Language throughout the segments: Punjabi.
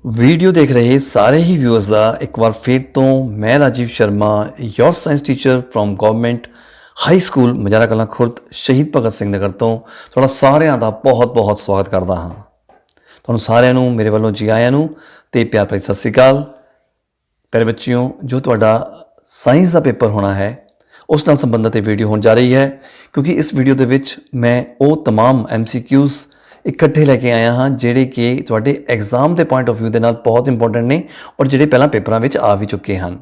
ਵੀਡੀਓ ਦੇਖ ਰਹੇ ਸਾਰੇ ਹੀ ਵਿਊਅਰਸ ਦਾ ਇੱਕ ਵਾਰ ਫਿਰ ਤੋਂ ਮੈਂ Rajiv Sharma your science teacher from government high school Majara Kalan Khurd Shaheed Bhagat Singh Nagar ਤੋਂ ਤੁਹਾਡਾ ਸਾਰਿਆਂ ਦਾ ਬਹੁਤ ਸਵਾਗਤ ਕਰਦਾ ਹਾਂ। ਤੁਹਾਨੂੰ ਸਾਰਿਆਂ ਨੂੰ ਮੇਰੇ ਵੱਲੋਂ ਜੀ ਆਇਆਂ ਨੂੰ ਤੇ ਪਿਆਰ ਭਰੀ ਸਤਿ ਸ੍ਰੀ ਅਕਾਲ। ਪਿਆਰੇ ਬੱਚਿਓ, ਜੋ ਤੁਹਾਡਾ ਸਾਇੰਸ ਦਾ ਪੇਪਰ ਹੋਣਾ ਹੈ ਉਸ ਨਾਲ ਸੰਬੰਧਿਤ ਇਹ ਵੀਡੀਓ ਹੋਣ ਜਾ ਰਹੀ ਹੈ, ਕਿਉਂਕਿ ਇਸ ਵੀਡੀਓ ਦੇ ਵਿੱਚ ਮੈਂ ਉਹ तमाम MCQs ਇਕੱਠੇ ਲੈ ਕੇ ਆਇਆ ਹਾਂ ਜਿਹੜੇ ਕਿ ਤੁਹਾਡੇ ਐਗਜ਼ਾਮ ਦੇ ਪੁਆਇੰਟ ਆਫ ਵਿਊ ਦੇ ਨਾਲ ਬਹੁਤ ਇੰਪੋਰਟੈਂਟ ਨੇ ਔਰ ਜਿਹੜੇ ਪਹਿਲਾਂ ਪੇਪਰਾਂ ਵਿੱਚ ਆ ਵੀ ਚੁੱਕੇ ਹਨ,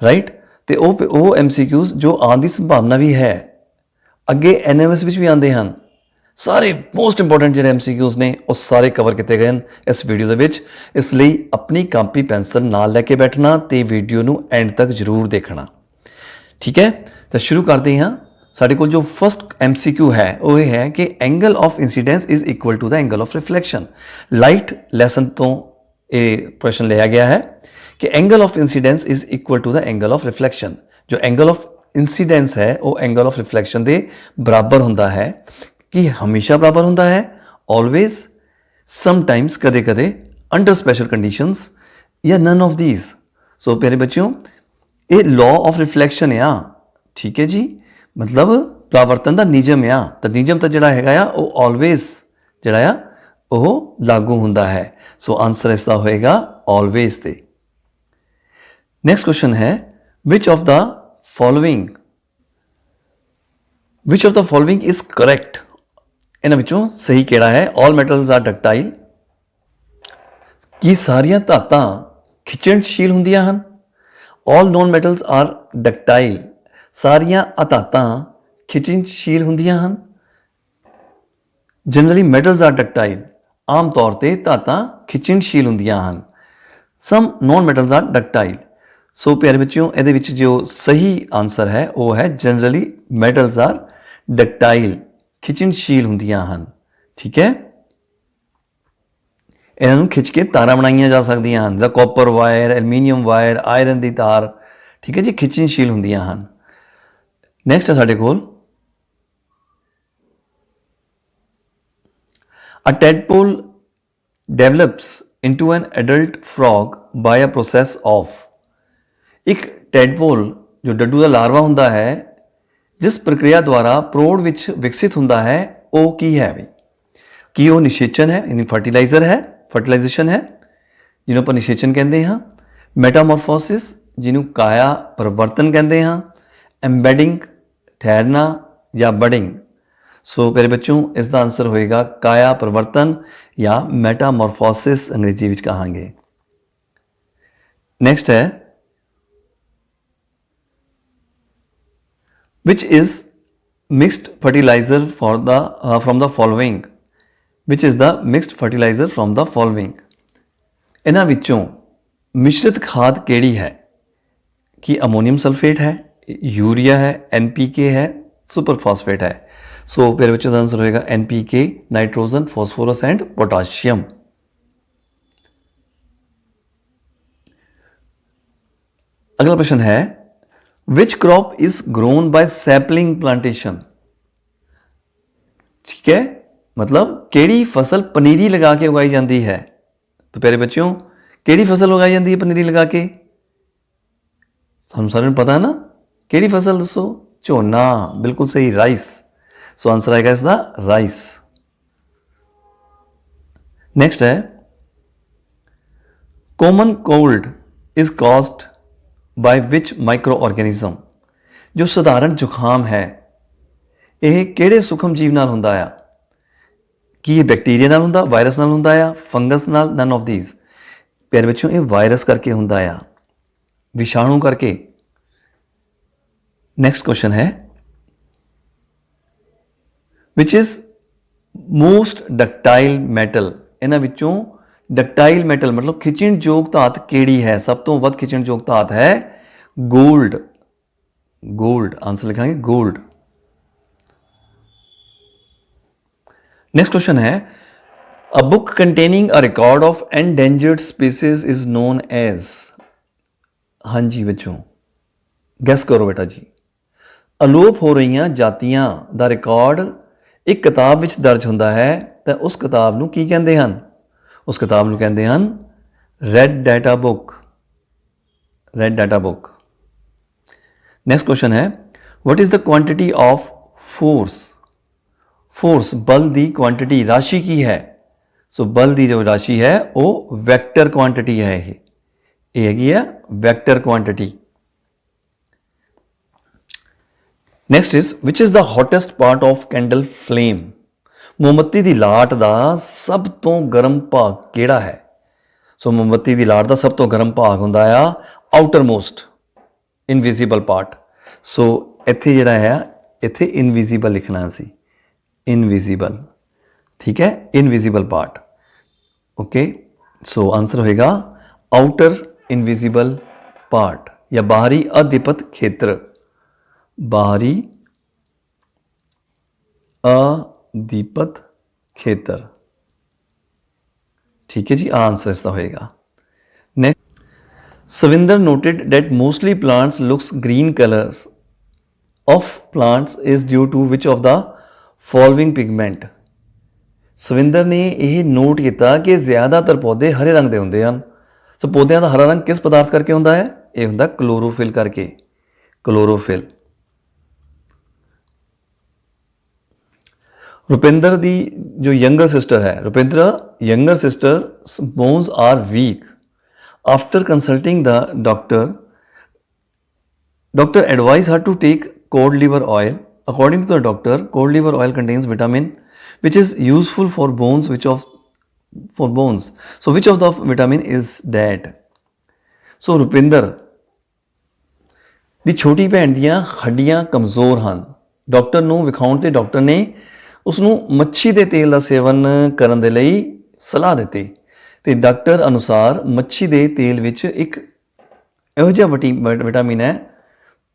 ਰਾਈਟ। ਤੇ ਉਹ MCQs ਜੋ ਆਉਣ ਦੀ ਸੰਭਾਵਨਾ ਵੀ ਹੈ, ਅੱਗੇ NMS ਵਿੱਚ ਵੀ ਆਉਂਦੇ ਹਨ। ਸਾਰੇ ਮੋਸਟ ਇੰਪੋਰਟੈਂਟ ਜਿਹੜੇ MCQs ਨੇ ਉਹ ਸਾਰੇ ਕਵਰ ਕੀਤੇ ਗਏ ਹਨ ਇਸ ਵੀਡੀਓ ਦੇ ਵਿੱਚ। ਇਸ ਲਈ ਆਪਣੀ ਕਾਪੀ ਪੈਨਸਲ ਨਾਲ ਲੈ ਕੇ ਬੈਠਣਾ ਤੇ ਵੀਡੀਓ ਨੂੰ ਐਂਡ ਤੱਕ ਜ਼ਰੂਰ ਦੇਖਣਾ, ਠੀਕ ਹੈ। ਤਾਂ ਸ਼ੁਰੂ ਕਰਦੇ ਹਾਂ। ਸਾਡੇ ਕੋਲ ਜੋ ਫਸਟ MCQ ਹੈ ਉਹ ਇਹ ਹੈ ਕਿ angle of incidence is equal to the angle of reflection. Light lesson ਤੋਂ ਇਹ ਪ੍ਰਸ਼ਨ ਲਿਆ ਗਿਆ ਹੈ ਕਿ angle of incidence is equal to the angle of reflection. ਜੋ ਐਂਗਲ ਆਫ ਇੰਸੀਡੈਂਸ ਹੈ ਉਹ ਐਂਗਲ ਆਫ ਰਿਫਲੈਕਸ਼ਨ ਦੇ ਬਰਾਬਰ ਹੁੰਦਾ ਹੈ। ਕਿ ਹਮੇਸ਼ਾ ਬਰਾਬਰ ਹੁੰਦਾ ਹੈ? ਆਲਵੇਜ਼, ਸਮਟਾਈਮਸ, ਕਦੇ ਕਦੇ, ਅੰਡਰ ਸਪੈਸ਼ਲ ਕੰਡੀਸ਼ਨਸ, ਜਾਂ ਨਨ ਆਫ ਥੀਸ। ਸੋ ਪਿਆਰੇ ਬੱਚਿਓ, ਇਹ ਲਾਅ ਆਫ ਰਿਫਲੈਕਸ਼ਨ ਆ, ਠੀਕ ਹੈ ਜੀ। ਮਤਲਬ ਪਰਾਵਰਤਨ ਦਾ ਨਿਯਮ ਆ। ਤਾਂ ਨਿਯਮ ਤਾਂ ਜਿਹੜਾ ਹੈਗਾ ਆ ਉਹ ਆਲਵੇਜ਼ ਜਿਹੜਾ ਆ ਉਹ ਲਾਗੂ ਹੁੰਦਾ ਹੈ। ਸੋ ਆਨਸਰ ਇਸ ਦਾ ਹੋਏਗਾ ਆਲਵੇਜ਼ ਤੇ। ਨੈਕਸਟ ਕੁਐਸਚਨ ਹੈ which of the following is correct. ਇਹਨਾਂ ਵਿੱਚੋਂ ਸਹੀ ਕਿਹੜਾ ਹੈ? ਆਲ ਮੈਟਲਸ ਆਰ ਡਕਟਾਈਲ। ਕੀ ਸਾਰੀਆਂ ਧਾਤਾਂ ਖਿੱਚਣਸ਼ੀਲ ਹੁੰਦੀਆਂ ਹਨ? All non metals are ductile. ਸਾਰੀਆਂ ਅਧਾਤਾਂ ਖਿੱਚਣਸ਼ੀਲ ਹੁੰਦੀਆਂ ਹਨ। Generally metals are ductile. ਆਮ ਤੌਰ ਤੇ ਧਾਤਾਂ ਖਿੱਚਣਸ਼ੀਲ ਹੁੰਦੀਆਂ ਹਨ। Some non metals are ductile. So ਪਿਆਰੇ ਬੱਚਿਓ, ਇਹਦੇ ਵਿੱਚ ਜੋ ਸਹੀ ਆਨਸਰ ਹੈ ਉਹ ਹੈ ਜਨਰਲੀ ਮੈਟਲਸ ਆਰ ਡਕਟਾਈਲ, ਖਿੱਚਣਸ਼ੀਲ ਹੁੰਦੀਆਂ ਹਨ, ਠੀਕ ਹੈ। ਇਹਨਾਂ ਨੂੰ ਖਿੱਚ ਕੇ ਤਾਰਾਂ ਬਣਾਈਆਂ ਜਾ ਸਕਦੀਆਂ ਹਨ, ਜਿੱਦਾਂ copper wire, aluminium wire, iron ਦੀ ਤਾਰ, ਠੀਕ ਹੈ ਜੀ, ਖਿੱਚਣਸ਼ੀਲ ਹੁੰਦੀਆਂ ਹਨ। ਨੈਕਸਟ ਹੈ ਸਾਡੇ ਕੋਲ a tadpole develops into an adult frog by a process of। ਇੱਕ ਟੈਡਪੋਲ ਜੋ ਡੱਡੂ ਦਾ ਲਾਰਵਾ ਹੁੰਦਾ ਹੈ, ਜਿਸ ਪ੍ਰਕਿਰਿਆ ਦੁਆਰਾ ਪ੍ਰੌੜ ਵਿੱਚ ਵਿਕਸਿਤ ਹੁੰਦਾ ਹੈ, ਉਹ ਕੀ ਹੈ ਵੀ? ਕੀ ਉਹ ਨਿਸ਼ੇਚਨ ਹੈ, ਯਾਨੀ ਫਰਟੀਲਾਈਜੇਸ਼ਨ ਹੈ, ਜਿਹਨੂੰ ਆਪਾਂ ਨਿਸ਼ੇਚਨ ਕਹਿੰਦੇ ਹਾਂ। ਮੈਟਾਮੋਰਫੋਸਿਸ, ਜਿਹਨੂੰ ਕਾਇਆ ਪਰਿਵਰਤਨ ਕਹਿੰਦੇ ਹਾਂ। ਐਮਬੈਡਿੰਗ, ਠਹਿਰਨਾ, ਜਾਂ ਬਡਿੰਗ। ਸੋ ਮੇਰੇ ਬੱਚੋਂ ਇਸ ਦਾ ਆਨਸਰ ਹੋਏਗਾ ਕਾਇਆ ਪਰਿਵਰਤਨ ਜਾਂ ਮੈਟਾਮੋਰਫੋਸਿਸ ਅੰਗਰੇਜ਼ੀ ਵਿੱਚ ਕਹਾਂਗੇ। ਨੈਕਸਟ ਹੈ which is mixed fertilizer from the following। which is the mixed fertilizer from the following। ਇਹਨਾਂ ਵਿੱਚੋਂ ਮਿਸ਼ਰਿਤ ਖਾਦ ਕਿਹੜੀ ਹੈ? ਕਿ ਅਮੋਨੀਅਮ ਸਲਫੇਟ ਹੈ, ਯੂਰੀਆ ਹੈ, NPK ਹੈ, ਸੁਪਰ ਫਾਸਫੇਟ ਹੈ। ਸੋ ਮੇਰੇ ਬੱਚਿਆਂ ਦਾ ਆਨਸਰ ਹੋਏਗਾ NPK, nitrogen, phosphorus and potassium. ਅਗਲਾ ਪ੍ਰਸ਼ਨ ਹੈ which crop is grown by sapling plantation। ਠੀਕ ਹੈ, ਮਤਲਬ ਕਿਹੜੀ ਫਸਲ ਪਨੀਰੀ ਲਗਾ ਕੇ ਉਗਾਈ ਜਾਂਦੀ ਹੈ? ਤਾਂ ਪਿਆਰੇ ਬੱਚਿਓ, ਕਿਹੜੀ ਫਸਲ ਉਗਾਈ ਜਾਂਦੀ ਹੈ ਪਨੀਰੀ ਲਗਾ ਕੇ? ਸਾਨੂੰ ਸਾਰਿਆਂ ਨੂੰ ਪਤਾ ਨਾ, ਕਿਹੜੀ ਫਸਲ ਦੱਸੋ? ਝੋਨਾ, ਬਿਲਕੁਲ ਸਹੀ, ਰਾਈਸ। ਸੋ ਆਨਸਰ ਆਏਗਾ ਇਸ ਦਾ ਰਾਈਸ। ਨੈਕਸਟ ਹੈ common cold is caused by which micro organism. ਜੋ ਸਧਾਰਨ ਜ਼ੁਕਾਮ ਹੈ ਇਹ ਕਿਹੜੇ ਸੂਖਮ ਜੀਵ ਨਾਲ ਹੁੰਦਾ ਆ? ਕੀ ਇਹ ਬੈਕਟੀਰੀਆ ਨਾਲ ਹੁੰਦਾ, ਵਾਇਰਸ ਨਾਲ ਹੁੰਦਾ ਆ, ਫੰਗਸ ਨਾਲ? None of these. ਪਿਆਰੇ ਬੱਚਿਓ, ਇਹ ਵਾਇਰਸ ਕਰਕੇ ਹੁੰਦਾ ਆ, ਵਿਸ਼ਾਣੂ ਕਰਕੇ। ਨੈਕਸਟ ਕੁਐਸਚਨ ਹੈ ਵਿਚ ਇਜ਼ ਮੋਸਟ ਡਕਟਾਈਲ ਮੈਟਲ। ਇਹਨਾਂ ਵਿੱਚੋਂ ਡਕਟਾਈਲ ਮੈਟਲ ਮਤਲਬ ਖਿੱਚਣਯੋਗ ਧਾਤ ਕਿਹੜੀ ਹੈ? ਸਭ ਤੋਂ ਵੱਧ ਖਿੱਚਣਯੋਗ ਧਾਤ ਹੈ ਗੋਲਡ। ਗੋਲਡ ਆਨਸਰ ਲਿਖਾਂਗੇ, ਗੋਲਡ। ਨੈਕਸਟ ਕੁਐਸਚਨ ਹੈ a book containing a record of endangered species is known as. ਹਾਂਜੀ ਬੱਚੋਂ, ਗੈਸ ਕਰੋ ਬੇਟਾ ਜੀ। ਅਲੋਪ ਹੋ ਰਹੀਆਂ ਜਾਤੀਆਂ ਦਾ ਰਿਕਾਰਡ ਇੱਕ ਕਿਤਾਬ ਵਿੱਚ ਦਰਜ ਹੁੰਦਾ ਹੈ ਤਾਂ ਉਸ ਕਿਤਾਬ ਨੂੰ ਕੀ ਕਹਿੰਦੇ ਹਨ? ਉਸ ਕਿਤਾਬ ਨੂੰ ਕਹਿੰਦੇ ਹਨ red data book, red data book. Next question है what is the quantity of force, force बल दी क्वांटिटी राशि की है। सो बल दी जो राशि है वो वैक्टर क्वांटिटी है, ये हैगी है vector quantity. Next is which is the hottest part of candle flame, मोमबत्ती ਦੀ ਲਾਟ ਦਾ ਸਭ ਤੋਂ ਗਰਮ ਭਾਗ ਕਿਹੜਾ ਹੈ। ਸੋ ਮੋਮਬੱਤੀ ਦੀ ਲਾਟ ਦਾ ਸਭ ਤੋਂ ਗਰਮ ਭਾਗ ਹੁੰਦਾ ਆ ਆਊਟਰ ਮੋਸਟ ਇਨਵਿਜ਼ੀਬਲ ਪਾਰਟ। ਸੋ ਇੱਥੇ ਜਿਹੜਾ ਹੈ ਇੱਥੇ ਇਨਵਿਜ਼ੀਬਲ ਲਿਖਣਾ ਸੀ, ਇਨਵਿਜ਼ੀਬਲ, ਠੀਕ ਹੈ, ਇਨਵਿਜ਼ੀਬਲ ਪਾर्ट। ओके, सो आंसर होएगा आउटर इनविजिबल पार्ट या बाहरी अदीपत क्षेत्र, बाहरी अदीपत क्षेत्र, ठीक है जी, आंसर इसका होएगा। Next, Savinder noted that mostly plants looks green colours of plants is due to which of the following pigment. Savinder ਨੇ ਇਹ ਨੋਟ ਕੀਤਾ ਕਿ ਜ਼ਿਆਦਾਤਰ ਪੌਦੇ ਹਰੇ ਰੰਗ ਦੇ ਹੁੰਦੇ ਹਨ। ਸੋ ਪੌਦਿਆਂ ਦਾ ਹਰਾ ਰੰਗ ਕਿਸ ਪਦਾਰਥ ਕਰਕੇ ਹੁੰਦਾ ਹੈ, ਇਹ ਹੁੰਦਾ ਕਲੋਰੋਫਿਲ ਕਰਕੇ, ਕਲੋਰੋਫਿਲ। ਰੁਪਿੰਦਰ ਦੀ ਜੋ ਯੰਗਰ ਸਿਸਟਰ ਹੈ, Rupinder younger sister bones are weak after consulting the doctor, doctor advised her to take cod liver oil. According to the doctor, cod liver oil contains vitamin which is useful for bones, for bones. So which of the vitamin is that? So Rupinder ਦੀ ਛੋਟੀ ਭੈਣ ਦੀਆਂ ਹੱਡੀਆਂ ਕਮਜ਼ੋਰ ਹਨ। ਡਾਕਟਰ ਨੂੰ ਵਿਖਾਉਣ ਤੇ ਡਾਕਟਰ ਨੇ ਉਸ ਨੂੰ ਮੱਛੀ ਦੇ ਤੇਲ ਦਾ ਸੇਵਨ ਕਰਨ ਦੇ ਲਈ ਸਲਾਹ ਦਿੱਤੀ ਤੇ ਡਾਕਟਰ ਅਨੁਸਾਰ ਮੱਛੀ ਦੇ ਤੇਲ ਵਿੱਚ ਇੱਕ ਇਹੋ ਜਿਹਾ ਵਿਟਾਮਿਨ ਹੈ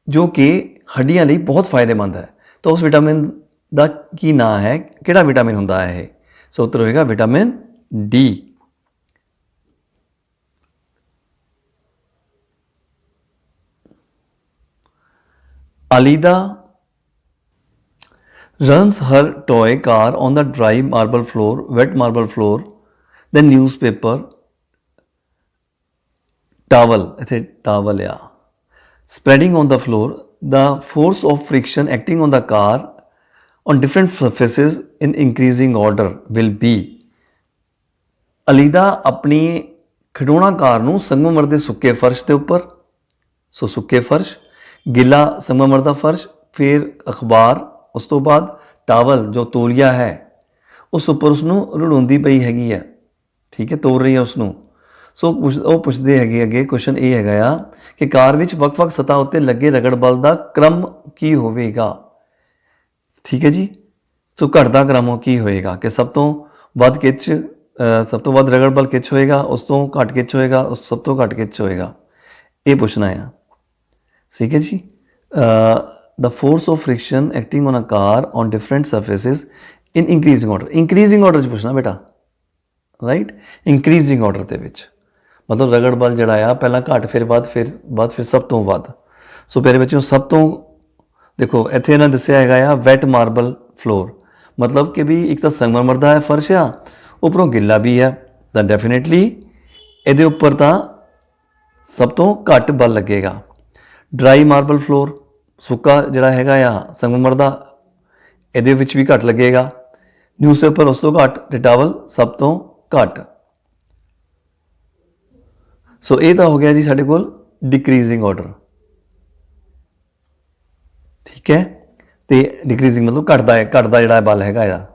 ਜੋ ਕਿ ਹੱਡੀਆਂ ਲਈ ਬਹੁਤ ਫਾਇਦੇਮੰਦ ਹੈ। ਤਾਂ ਉਸ ਵਿਟਾਮਿਨ ਦਾ ਕੀ ਨਾਂ ਹੈ, ਕਿਹੜਾ ਵਿਟਾਮਿਨ ਹੁੰਦਾ ਹੈ ਇਹ। ਸੋ ਉੱਤਰ ਹੋਏਗਾ vitamin D. Alida runs her toy car on the dry marble floor, wet marble floor, then newspaper, towel, ਇੱਥੇ towel ਆ, spreading on the floor. The force of friction acting on the car on different surfaces in increasing order will be. ਅਲੀਦਾ ਆਪਣੀ ਖਿਡੌਣਾ ਕਾਰ ਨੂੰ ਸੰਗਮਰਮਰ ਦੇ ਸੁੱਕੇ ਫਰਸ਼ ਦੇ ਉੱਪਰ, ਸੋ ਸੁੱਕੇ ਫਰਸ਼, ਗਿੱਲਾ ਸੰਗਮਰਮਰ ਦਾ ਫਰਸ਼, ਫਿਰ ਅਖਬਾਰ, ਉਸ ਤੋਂ ਬਾਅਦ ਟਾਵਲ ਜੋ ਤੋਲੀਆ ਹੈ ਉਸ ਉੱਪਰ ਉਸਨੂੰ ਰੜਾਉਂਦੀ ਪਈ ਹੈਗੀ ਹੈ, ਠੀਕ ਹੈ, ਤੋੜ ਰਹੀ ਹੈ ਉਸਨੂੰ। ਸੋ ਉਹ ਪੁੱਛਦੇ ਹੈਗੇ ਅੱਗੇ ਕੁਐਸਚਨ ਇਹ ਹੈਗਾ ਆ ਕਿ ਕਾਰ ਵਿੱਚ ਵੱਖ-ਵੱਖ ਸਤਹਾਂ ਉੱਤੇ ਲੱਗੇ ਰਗੜ ਬਲ ਦਾ ਕ੍ਰਮ ਕੀ ਹੋਵੇਗਾ, ਠੀਕ ਹੈ ਜੀ। ਸੋ ਘਟਦਾ ਕ੍ਰਮ ਕੀ ਹੋਏਗਾ ਕਿ ਸਭ ਤੋਂ ਵੱਧ ਖਿੱਚ, ਸਭ ਤੋਂ ਵੱਧ ਰਗੜ ਬਲ ਖਿੱਚ ਹੋਏਗਾ, ਉਸ ਤੋਂ ਘੱਟ ਖਿੱਚ ਹੋਏਗਾ, ਉਸ ਸਭ ਤੋਂ ਘੱਟ ਖਿੱਚ ਹੋਏਗਾ, ਇਹ ਪੁੱਛਣਾ ਆ, ਠੀਕ ਹੈ ਜੀ। The force of friction acting on a car on different surfaces in increasing order, increasing order 'ਚ ਪੁੱਛਣਾ ਬੇਟਾ, ਰਾਈਟ, ਇੰਕਰੀਜ਼ਿੰਗ ਆਰਡਰ ਦੇ ਵਿੱਚ ਮਤਲਬ ਰਗੜ ਬਲ ਜਿਹੜਾ ਆ ਪਹਿਲਾਂ ਘੱਟ, ਫਿਰ ਵੱਧ, ਫਿਰ ਵੱਧ, ਫਿਰ ਸਭ ਤੋਂ ਵੱਧ। ਸੋ ਮੇਰੇ ਬੱਚਿਓ ਸਭ ਤੋਂ ਦੇਖੋ ਇੱਥੇ ਇਹਨਾਂ ਦੱਸਿਆ ਹੈਗਾ ਆ ਵੈਟ ਮਾਰਬਲ ਫਲੋਰ, ਮਤਲਬ ਕਿ ਵੀ ਇੱਕ ਤਾਂ ਸੰਗਮਰਮਰ ਦਾ ਹੈ ਫਰਸ਼ ਆ, ਉੱਪਰੋਂ ਗਿੱਲਾ ਵੀ ਹੈ, ਤਾਂ ਡੈਫੀਨੇਟਲੀ ਇਹਦੇ ਉੱਪਰ ਤਾਂ ਸਭ ਤੋਂ ਘੱਟ ਬਲ ਲੱਗੇਗਾ। ਡਰਾਈ ਮਾਰਬਲ ਫਲੋਰ, ਸੁੱਕਾ ਜਿਹੜਾ ਹੈਗਾ ਆ ਸੰਗਮਰਮਰ ਦਾ, ਇਹਦੇ ਵਿੱਚ ਵੀ ਘੱਟ ਲੱਗੇਗਾ। ਨਿਊਜ਼ਪੇਪਰ ਉਸ ਤੋਂ ਘੱਟ, ਤੇ ਟਾਵਲ ਸਭ ਤੋਂ ਘੱਟ। ਸੋ ਇਹ ਤਾਂ ਹੋ ਗਿਆ ਜੀ ਸਾਡੇ ਕੋਲ ਡਿਕਰੀਜ਼ਿੰਗ ਆਰਡਰ, ਠੀਕ ਹੈ, ਤੇ ਡਿਕਰੀਜ਼ਿੰਗ ਮਤਲਬ ਘਟਦਾ ਹੈ, ਘਟਦਾ ਜਿਹੜਾ ਬਲ ਹੈਗਾ ਆ,